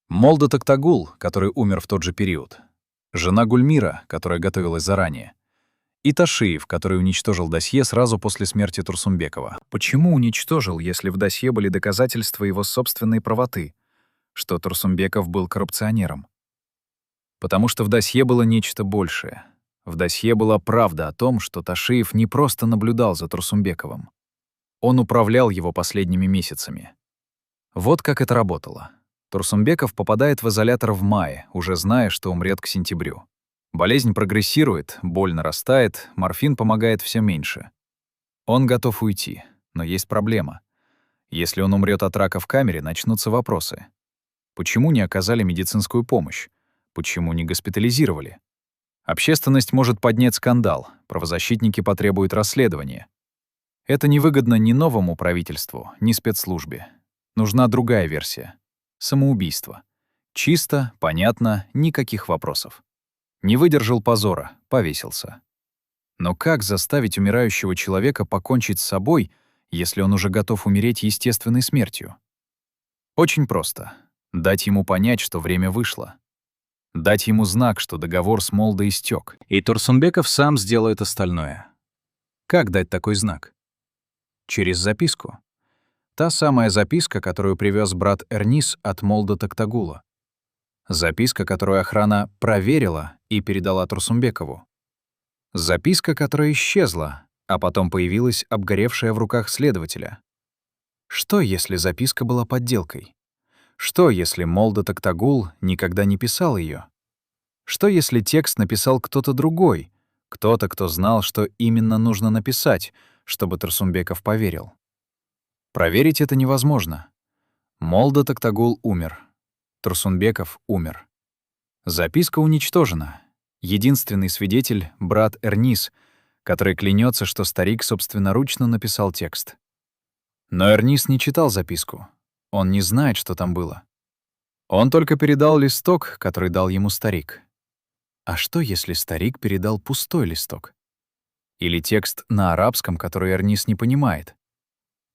Молда Токтагул, который умер в тот же период. Жена Гульмира, которая готовилась заранее. И Ташиев, который уничтожил досье сразу после смерти Турсумбекова. Почему уничтожил, если в досье были доказательства его собственной правоты, что Турсумбеков был коррупционером? Потому что в досье было нечто большее. В досье была правда о том, что Ташиев не просто наблюдал за Турсумбековым. Он управлял его последними месяцами. Вот как это работало. Турсумбеков попадает в изолятор в мае, уже зная, что умрет к сентябрю. Болезнь прогрессирует, боль нарастает, морфин помогает все меньше. Он готов уйти, но есть проблема. Если он умрет от рака в камере, начнутся вопросы. Почему не оказали медицинскую помощь? Почему не госпитализировали? Общественность может поднять скандал, правозащитники потребуют расследования. Это невыгодно ни новому правительству, ни спецслужбе. Нужна другая версия. Самоубийство. Чисто, понятно, никаких вопросов. Не выдержал позора, повесился. Но как заставить умирающего человека покончить с собой, если он уже готов умереть естественной смертью? Очень просто. Дать ему понять, что время вышло. Дать ему знак, что договор с Молдой истек. И Турсунбеков сам сделает остальное. Как дать такой знак? Через записку. Та самая записка, которую привез брат Эрнис от Молда Токтагула. Записка, которую охрана проверила и передала Турсумбекову. Записка, которая исчезла, а потом появилась обгоревшая в руках следователя. Что, если записка была подделкой? Что, если Молда Токтагул никогда не писал ее? Что, если текст написал кто-то другой, кто-то, кто знал, что именно нужно написать, чтобы Турсумбеков поверил? Проверить это невозможно. Молда Токтагул умер. Турсунбеков умер. Записка уничтожена. Единственный свидетель — брат Эрнис, который клянется, что старик собственноручно написал текст. Но Эрнис не читал записку. Он не знает, что там было. Он только передал листок, который дал ему старик. А что, если старик передал пустой листок? Или текст на арабском, который Эрнис не понимает?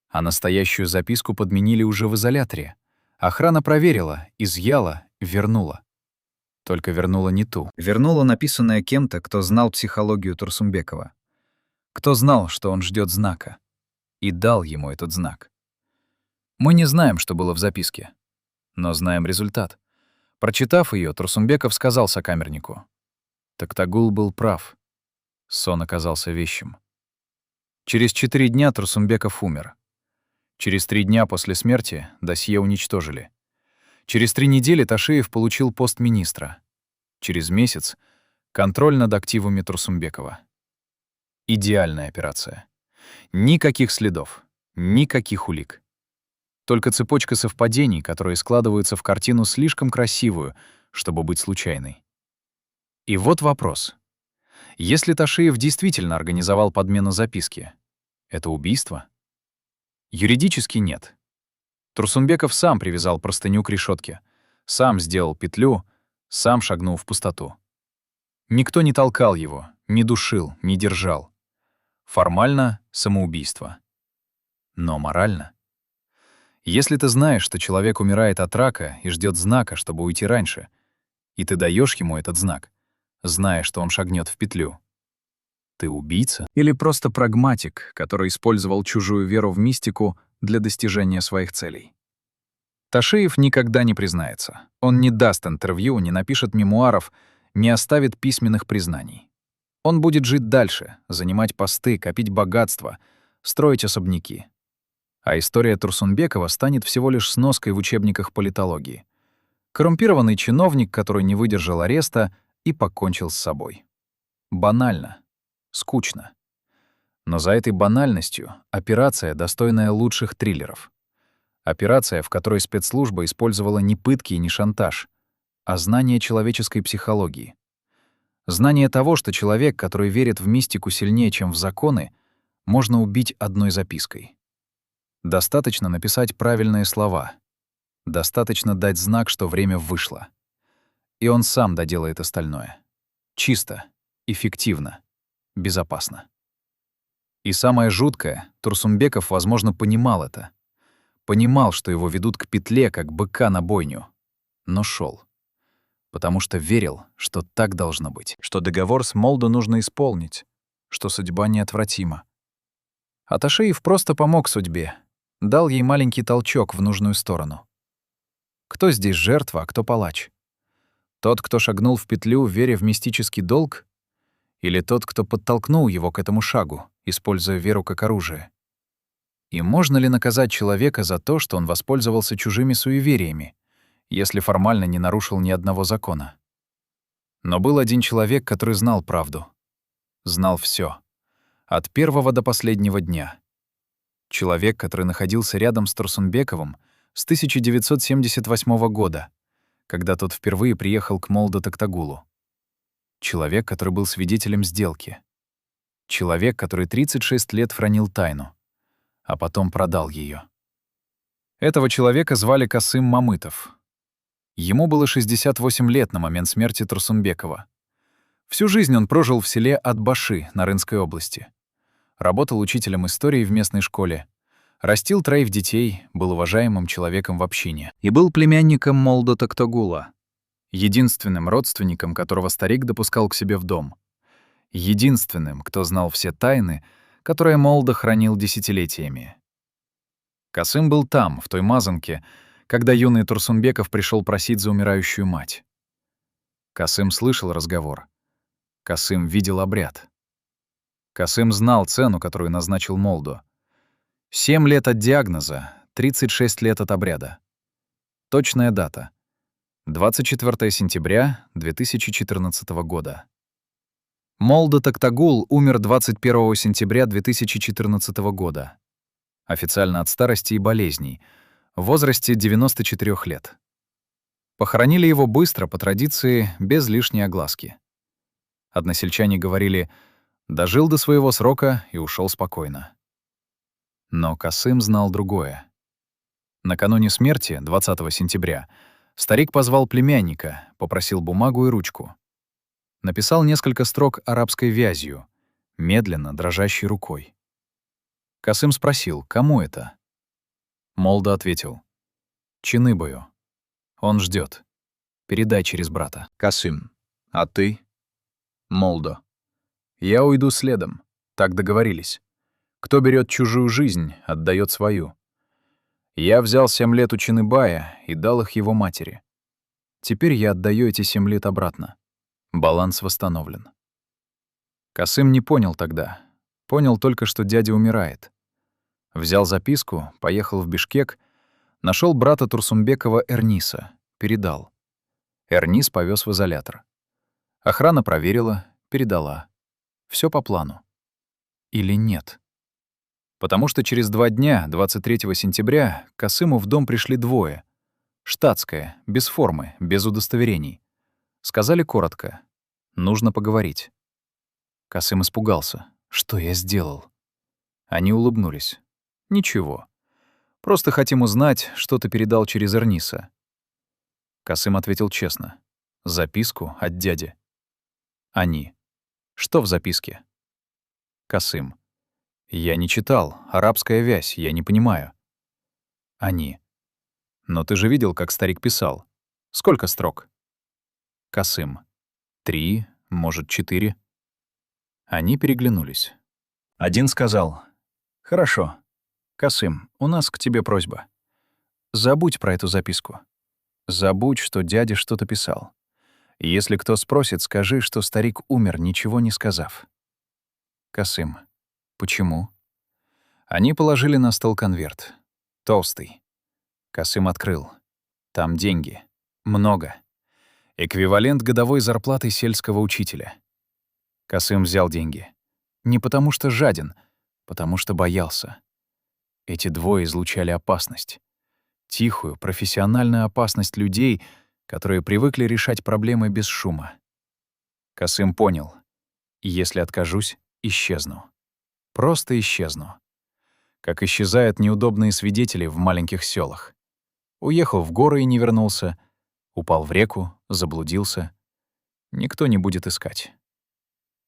А настоящую записку подменили уже в изоляторе. Охрана проверила, изъяла, вернула. Только вернула не ту. Вернула написанное кем-то, кто знал психологию Турсумбекова. Кто знал, что он ждет знака. И дал ему этот знак. Мы не знаем, что было в записке, но знаем результат. Прочитав ее, Турсумбеков сказал сокамернику: «Токтагул был прав. Сон оказался вещим». Через 4 дня Турсумбеков умер. Через 3 дня после смерти досье уничтожили. Через 3 недели Ташиев получил пост министра. Через месяц — контроль над активами Турсумбекова. Идеальная операция. Никаких следов, никаких улик. Только цепочка совпадений, которые складываются в картину слишком красивую, чтобы быть случайной. И вот вопрос. Если Ташиев действительно организовал подмену записки, это убийство? Юридически нет. Турсумбеков сам привязал простыню к решетке, сам сделал петлю, сам шагнул в пустоту. Никто не толкал его, не душил, не держал. Формально — самоубийство. Но морально? Если ты знаешь, что человек умирает от рака и ждет знака, чтобы уйти раньше, и ты даешь ему этот знак, зная, что он шагнет в петлю, ты убийца? Или просто прагматик, который использовал чужую веру в мистику для достижения своих целей? Ташиев никогда не признается. Он не даст интервью, не напишет мемуаров, не оставит письменных признаний. Он будет жить дальше, занимать посты, копить богатство, строить особняки. А история Турсунбекова станет всего лишь сноской в учебниках политологии. Коррумпированный чиновник, который не выдержал ареста и покончил с собой. Банально. Скучно. Но за этой банальностью операция, достойная лучших триллеров. Операция, в которой спецслужба использовала не пытки и не шантаж, а знание человеческой психологии. Знание того, что человек, который верит в мистику сильнее, чем в законы, можно убить одной запиской. Достаточно написать правильные слова. Достаточно дать знак, что время вышло. И он сам доделает остальное. Чисто, эффективно, безопасно. И самое жуткое, Турсумбеков, возможно, понимал это. Понимал, что его ведут к петле, как быка на бойню. Но шел, потому что верил, что так должно быть. Что договор с Молдо нужно исполнить. Что судьба неотвратима. А Ташиев просто помог судьбе. Дал ей маленький толчок в нужную сторону. Кто здесь жертва, а кто палач? Тот, кто шагнул в петлю, веря в мистический долг? Или тот, кто подтолкнул его к этому шагу, используя веру как оружие? И можно ли наказать человека за то, что он воспользовался чужими суевериями, если формально не нарушил ни одного закона? Но был один человек, который знал правду. Знал всё. От первого до последнего дня. Человек, который находился рядом с Турсунбековым с 1978 года, когда тот впервые приехал к Молдо Токтагулу. Человек, который был свидетелем сделки. Человек, который 36 лет хранил тайну, а потом продал её. Этого человека звали Касым Мамытов. Ему было 68 лет на момент смерти Турсунбекова. Всю жизнь он прожил в селе Атбаши на Рынской области. Работал учителем истории в местной школе, растил 3 детей, был уважаемым человеком в общине и был племянником Молдо Токтагула, единственным родственником, которого старик допускал к себе в дом, единственным, кто знал все тайны, которые Молдо хранил десятилетиями. Касым был там, в той мазанке, когда юный Турсунбеков пришел просить за умирающую мать. Касым слышал разговор. Касым видел обряд. Касым знал цену, которую назначил Молдо. 7 лет от диагноза, 36 лет от обряда. Точная дата. 24 сентября 2014 года. Молдо Токтагул умер 21 сентября 2014 года. Официально от старости и болезней, в возрасте 94 лет. Похоронили его быстро, по традиции, без лишней огласки. Односельчане говорили: дожил до своего срока и ушел спокойно. Но Касым знал другое. Накануне смерти, 20 сентября, старик позвал племянника, попросил бумагу и ручку. Написал несколько строк арабской вязью, медленно, дрожащей рукой. Касым спросил, кому это? Молда ответил: «Чиныбою. Он ждет. Передай через брата». Касым: а ты? Молдо: «Я уйду следом. Так договорились. Кто берет чужую жизнь, отдает свою. Я взял 7 лет у Чиныбая и дал их его матери. Теперь я отдаю эти 7 лет обратно. Баланс восстановлен». Касым не понял тогда. Понял только, что дядя умирает. Взял записку, поехал в Бишкек, нашел брата Турсунбекова Эрниса, передал. Эрнис повез в изолятор. Охрана проверила, передала. Все по плану. Или нет? Потому что через 2 дня, 23 сентября, к Касыму в дом пришли двое. Штатское, без формы, без удостоверений. Сказали коротко: «Нужно поговорить». Касым испугался. «Что я сделал?» Они улыбнулись. «Ничего. Просто хотим узнать, что ты передал через Эрниса». Касым ответил честно. «Записку от дяди». Они: «Что в записке?» Касым: «Я не читал. Арабская вязь, я не понимаю». Они: «Но ты же видел, как старик писал. Сколько строк?» Касым: 3, может, 4. Они переглянулись. Один сказал: «Хорошо. Касым, у нас к тебе просьба. Забудь про эту записку. Забудь, что дядя что-то писал. Если кто спросит, скажи, что старик умер, ничего не сказав». Касым: «Почему?» Они положили на стол конверт. Толстый. Касым открыл. Там деньги. Много. Эквивалент годовой зарплаты сельского учителя. Касым взял деньги. Не потому что жаден, потому что боялся. Эти двое излучали опасность. Тихую, профессиональную опасность людей, которые привыкли решать проблемы без шума. Касым понял: если откажусь, исчезну. Просто исчезну. Как исчезают неудобные свидетели в маленьких селах. Уехал в горы и не вернулся, упал в реку, заблудился. Никто не будет искать.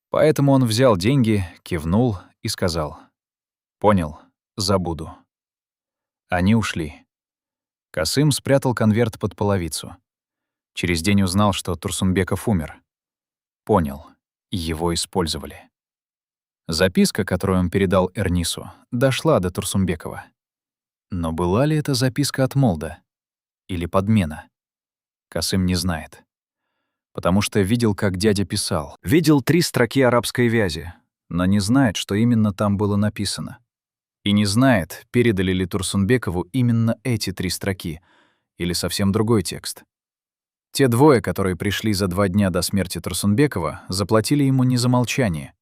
Поэтому он взял деньги, кивнул и сказал: «Понял, забуду». Они ушли. Касым спрятал конверт под половицу. Через день узнал, что Турсунбеков умер. Понял, его использовали. Записка, которую он передал Эрнису, дошла до Турсунбекова. Но была ли это записка от Молда? Или подмена? Касым не знает. Потому что видел, как дядя писал. Видел 3 строки арабской вязи, но не знает, что именно там было написано. И не знает, передали ли Турсунбекову именно эти 3 строки или совсем другой текст. Те двое, которые пришли за 2 дня до смерти Турсунбекова, заплатили ему не за молчание.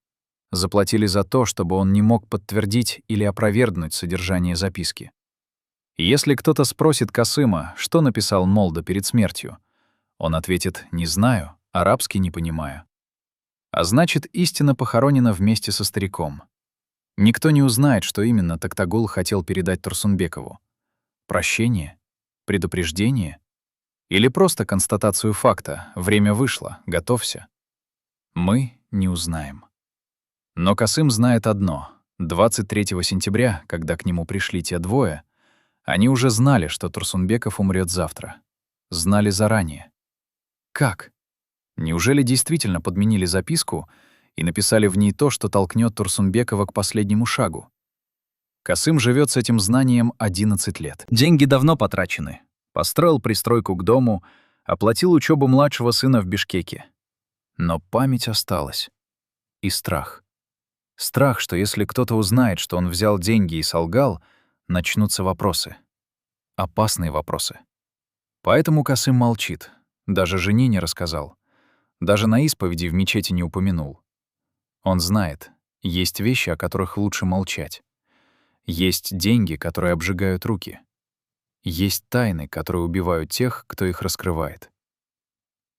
Заплатили за то, чтобы он не мог подтвердить или опровергнуть содержание записки. И если кто-то спросит Касыма, что написал Молда перед смертью, он ответит: «Не знаю, арабский не понимаю». А значит, истина похоронена вместе со стариком. Никто не узнает, что именно Токтагул хотел передать Турсунбекову. Прощение? Предупреждение? Или просто констатацию факта: время вышло, готовься? Мы не узнаем. Но Касым знает одно: 23 сентября, когда к нему пришли те двое, они уже знали, что Турсунбеков умрет завтра. Знали заранее. Как? Неужели действительно подменили записку и написали в ней то, что толкнет Турсунбекова к последнему шагу? Касым живет с этим знанием 11 лет. Деньги давно потрачены. Построил пристройку к дому, оплатил учебу младшего сына в Бишкеке. Но память осталась. И страх. Страх, что если кто-то узнает, что он взял деньги и солгал, начнутся вопросы. Опасные вопросы. Поэтому Касым молчит. Даже жене не рассказал. Даже на исповеди в мечети не упомянул. Он знает, есть вещи, о которых лучше молчать. Есть деньги, которые обжигают руки. Есть тайны, которые убивают тех, кто их раскрывает.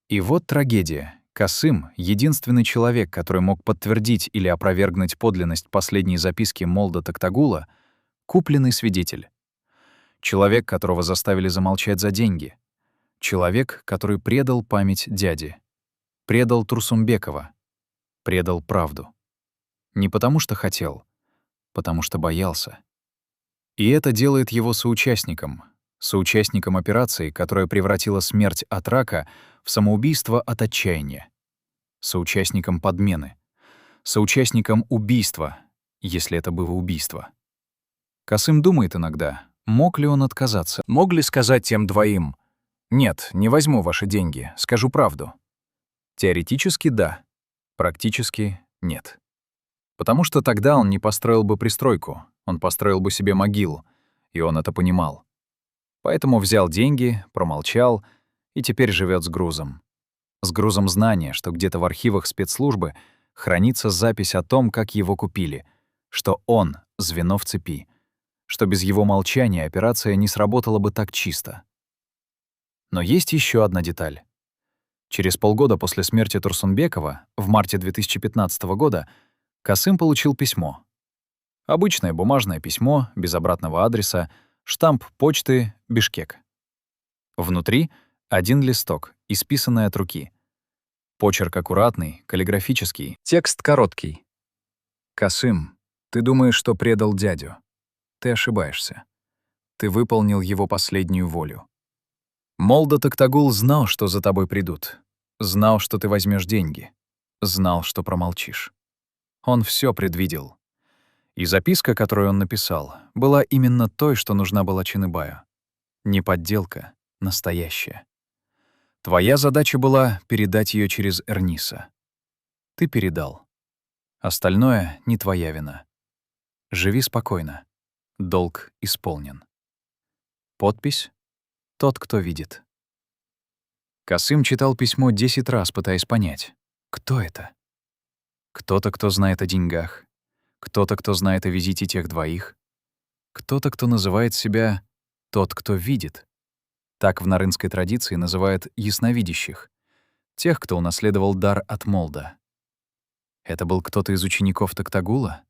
И вот трагедия. Касым — единственный человек, который мог подтвердить или опровергнуть подлинность последней записки Молда Токтагула, купленный свидетель. Человек, которого заставили замолчать за деньги. Человек, который предал память дяди. Предал Турсумбекова. Предал правду. Не потому что хотел, потому что боялся. И это делает его соучастником операции, которая превратила смерть от рака в самоубийство от отчаяния. Соучастником подмены. Соучастником убийства, если это было убийство. Касым думает иногда, мог ли он отказаться, мог ли сказать тем двоим: «Нет, не возьму ваши деньги, скажу правду». Теоретически — да, практически — нет. Потому что тогда он не построил бы пристройку, он построил бы себе могилу, и он это понимал. Поэтому взял деньги, промолчал и теперь живет с грузом. С грузом знания, что где-то в архивах спецслужбы хранится запись о том, как его купили, что он — звено в цепи, что без его молчания операция не сработала бы так чисто. Но есть еще одна деталь. Через полгода после смерти Турсунбекова, в марте 2015 года, Касым получил письмо. Обычное бумажное письмо, без обратного адреса, штамп почты «Бишкек». Внутри — один листок, исписанный от руки. Почерк аккуратный, каллиграфический, текст короткий. «Касым, ты думаешь, что предал дядю. Ты ошибаешься. Ты выполнил его последнюю волю. Молда Токтагул знал, что за тобой придут. Знал, что ты возьмешь деньги. Знал, что промолчишь. Он все предвидел. И записка, которую он написал, была именно той, что нужна была Ченыбаю. Не подделка, настоящая. Твоя задача была передать ее через Эрниса. Ты передал. Остальное не твоя вина. Живи спокойно. Долг исполнен. Подпись — тот, кто видит. Касым читал письмо 10 раз, пытаясь понять, кто это. Кто-то, кто знает о деньгах. Кто-то, кто знает о визите тех двоих. Кто-то, кто называет себя «тот, кто видит». Так в нарынской традиции называют ясновидящих, тех, кто унаследовал дар от Молда. Это был кто-то из учеников Токтагула?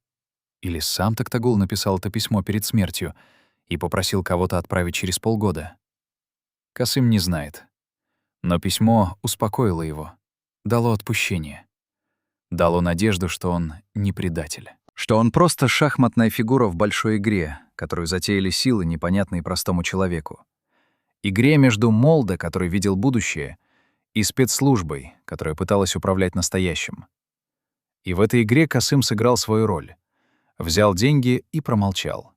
Или сам Токтагул написал это письмо перед смертью и попросил кого-то отправить через полгода? Касым не знает. Но письмо успокоило его, дало отпущение. Дало надежду, что он не предатель. Что он просто шахматная фигура в большой игре, которую затеяли силы, непонятные простому человеку. Игре между Молдо, который видел будущее, и спецслужбой, которая пыталась управлять настоящим. И в этой игре Касым сыграл свою роль. Взял деньги и промолчал,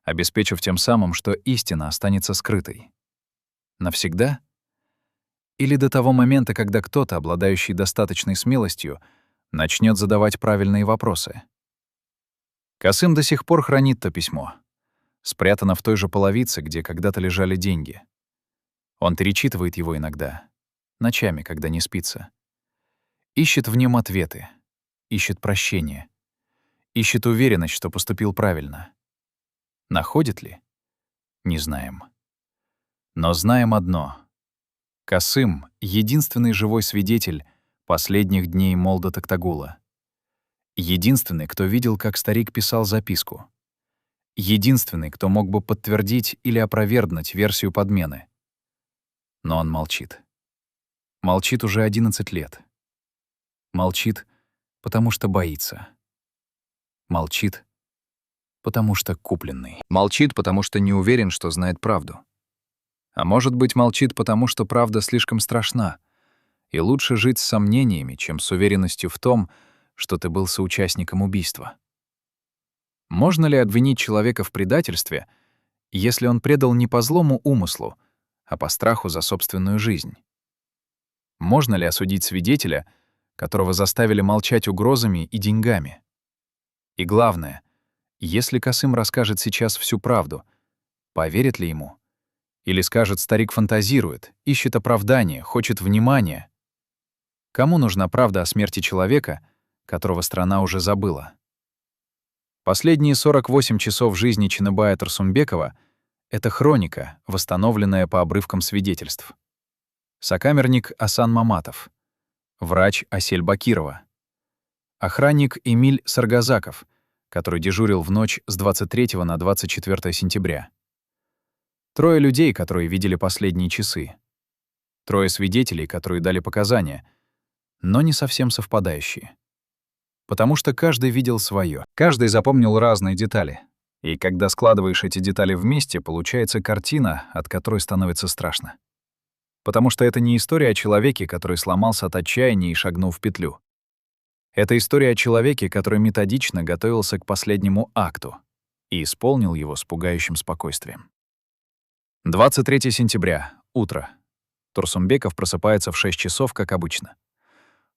обеспечив тем самым, что истина останется скрытой. Навсегда? Или до того момента, когда кто-то, обладающий достаточной смелостью, начнет задавать правильные вопросы? Касым до сих пор хранит то письмо. Спрятано в той же половице, где когда-то лежали деньги. Он перечитывает его иногда, ночами, когда не спится. Ищет в нем ответы, ищет прощения, ищет уверенность, что поступил правильно. Находит ли? Не знаем. Но знаем одно. Касым — единственный живой свидетель последних дней Молда Токтагула. Единственный, кто видел, как старик писал записку. Единственный, кто мог бы подтвердить или опровергнуть версию подмены. Но он молчит. Молчит уже 11 лет. Молчит, потому что боится. Молчит, потому что купленный. Молчит, потому что не уверен, что знает правду. А может быть, молчит, потому что правда слишком страшна, и лучше жить с сомнениями, чем с уверенностью в том, что ты был соучастником убийства. Можно ли обвинить человека в предательстве, если он предал не по злому умыслу, а по страху за собственную жизнь? Можно ли осудить свидетеля, которого заставили молчать угрозами и деньгами? И главное, если Касым расскажет сейчас всю правду, поверит ли ему? Или скажет, старик фантазирует, ищет оправдания, хочет внимания? Кому нужна правда о смерти человека, которого страна уже забыла? Последние 48 часов жизни Ченыбая Турсунбекова — это хроника, восстановленная по обрывкам свидетельств. Сокамерник Асан Маматов, врач Асель Бакирова, охранник Эмиль Саргазаков, который дежурил в ночь с 23 на 24 сентября, Трое людей, которые видели последние часы. Трое свидетелей, которые дали показания, но не совсем совпадающие. Потому что каждый видел своё, каждый запомнил разные детали. И когда складываешь эти детали вместе, получается картина, от которой становится страшно. Потому что это не история о человеке, который сломался от отчаяния и шагнул в петлю. Это история о человеке, который методично готовился к последнему акту и исполнил его с пугающим спокойствием. 23 сентября. Утро. Турсунбеков просыпается в 6 часов, как обычно.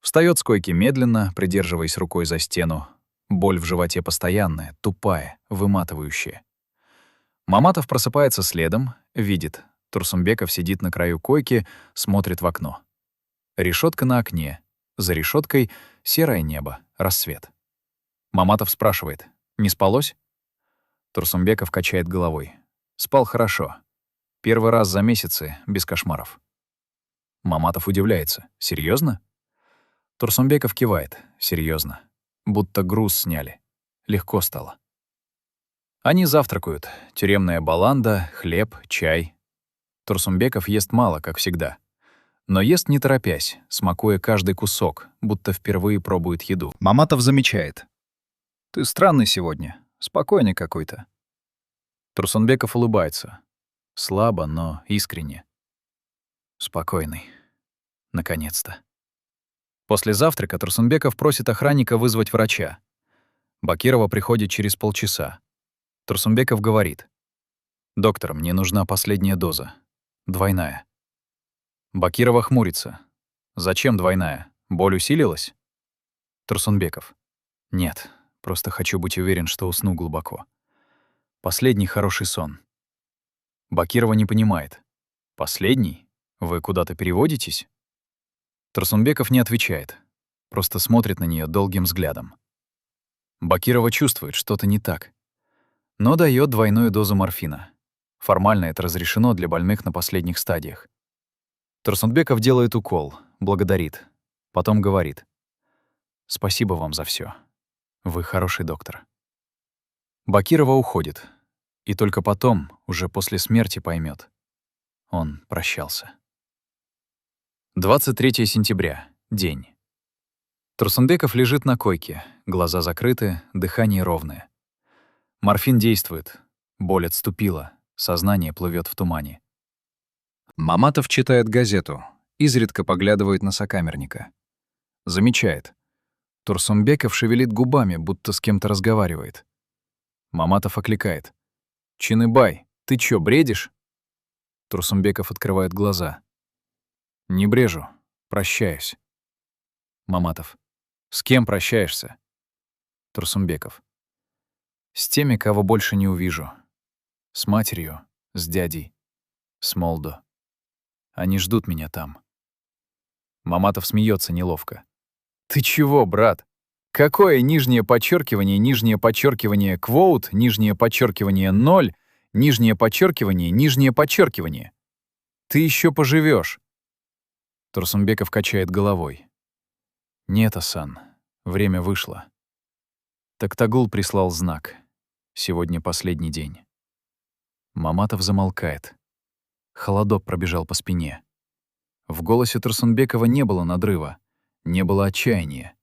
Встаёт с койки медленно, придерживаясь рукой за стену. Боль в животе постоянная, тупая, выматывающая. Маматов просыпается следом, видит. Турсунбеков сидит на краю койки, смотрит в окно. Решетка на окне. За решеткой серое небо, рассвет. Маматов спрашивает: «Не спалось?» Турсунбеков качает головой. Спал хорошо. Первый раз за месяцы, без кошмаров. Маматов удивляется. Серьезно? Турсунбеков кивает. Серьезно. Будто груз сняли. Легко стало. Они завтракают. Тюремная баланда, хлеб, чай. Турсунбеков ест мало, как всегда. Но ест не торопясь, смакуя каждый кусок, будто впервые пробует еду. Маматов замечает: «Ты странный сегодня, спокойный какой-то». Турсунбеков улыбается. Слабо, но искренне. Спокойный. Наконец-то. После завтрака Турсунбеков просит охранника вызвать врача. Бакирова приходит через полчаса. Турсунбеков говорит: «Доктор, мне нужна последняя доза. Двойная». Бакирова хмурится. «Зачем двойная? Боль усилилась?» Турсунбеков: «Нет, просто хочу быть уверен, что усну глубоко. Последний хороший сон». Бакирова не понимает. «Последний? Вы куда-то переводитесь?» Турсунбеков не отвечает, просто смотрит на нее долгим взглядом. Бакирова чувствует, что-то не так, но дает двойную дозу морфина. Формально это разрешено для больных на последних стадиях. Турсунбеков делает укол, благодарит, потом говорит: «Спасибо вам за все. Вы хороший доктор». Бакирова уходит, и только потом, уже после смерти, поймет: он прощался. 23 сентября. День. Турсунбеков лежит на койке, глаза закрыты, дыхание ровное. Морфин действует, боль отступила, сознание плывет в тумане. Маматов читает газету, изредка поглядывает на сокамерника. Замечает: Турсунбеков шевелит губами, будто с кем-то разговаривает. Маматов окликает: «Чиныбай, ты чё, бредишь?» Турсунбеков открывает глаза. «Не брежу, прощаюсь». Маматов: «С кем прощаешься?» Турсунбеков: «С теми, кого больше не увижу. С матерью, с дядей, с Молдо. Они ждут меня там». Маматов смеется неловко. «Ты чего, брат? Какое нижнее подчеркивание, квоут, нижнее подчеркивание, ноль, нижнее подчеркивание? Ты еще поживешь. Турсунбеков качает головой. «Нет, Асан, время вышло». Токтагул прислал знак. Сегодня последний день. Маматов замолкает. Холодок пробежал по спине. В голосе Турсунбекова не было надрыва, не было отчаяния,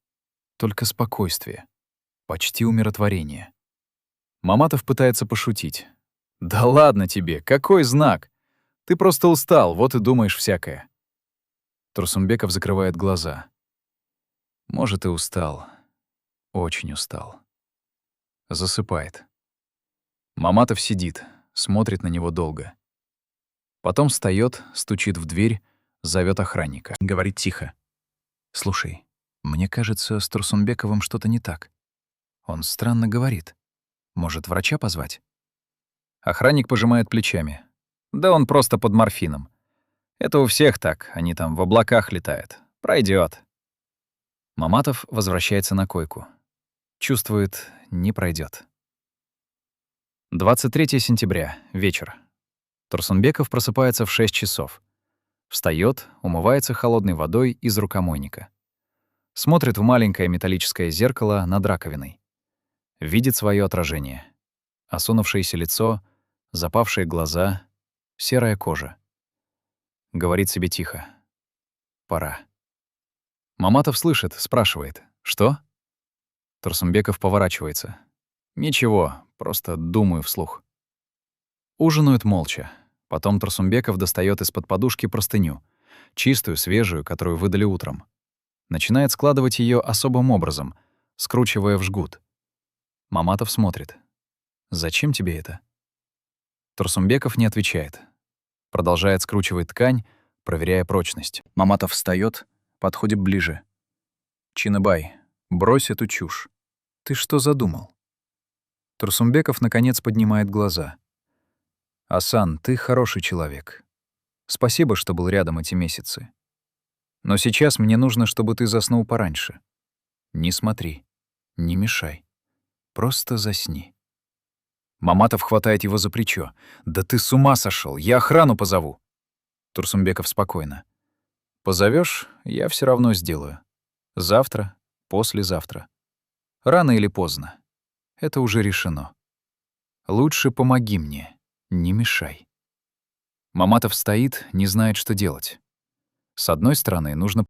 только спокойствие, почти умиротворение. Маматов пытается пошутить. «Да ладно тебе, какой знак? Ты просто устал, вот и думаешь всякое». Турсунбеков закрывает глаза. Может, и устал. Очень устал. Засыпает. Маматов сидит, смотрит на него долго. Потом встаёт, стучит в дверь, зовёт охранника. Говорит тихо: «Слушай, мне кажется, с Турсунбековым что-то не так. Он странно говорит. Может, врача позвать?» Охранник пожимает плечами. «Да он просто под морфином. Это у всех так, они там в облаках летают. Пройдёт». Маматов возвращается на койку. Чувствует, не пройдёт. 23 сентября, вечер. Турсунбеков просыпается в 6 часов. Встаёт, умывается холодной водой из рукомойника. Смотрит в маленькое металлическое зеркало над раковиной. Видит своё отражение. Осунувшееся лицо, запавшие глаза, серая кожа. Говорит себе тихо. Пора. Маматов слышит, спрашивает. «Что?» Турсумбеков поворачивается. «Ничего, просто думаю вслух». Ужинают молча. Потом Турсумбеков достает из-под подушки простыню, чистую, свежую, которую выдали утром. Начинает складывать ее особым образом, скручивая в жгут. Маматов смотрит. «Зачем тебе это?» Турсумбеков не отвечает. Продолжает скручивать ткань, проверяя прочность. Маматов встает, подходит ближе. «Чинабай, брось эту чушь. Ты что задумал?» Турсумбеков, наконец, поднимает глаза. «Асан, ты хороший человек. Спасибо, что был рядом эти месяцы. Но сейчас мне нужно, чтобы ты заснул пораньше. Не смотри, не мешай. Просто засни». Маматов хватает его за плечо. «Да ты с ума сошел! Я охрану позову!» Турсумбеков спокойно. «Позовешь, я все равно сделаю. Завтра, послезавтра. Рано или поздно. Это уже решено. Лучше помоги мне, не мешай». Маматов стоит, не знает, что делать. С одной стороны, нужно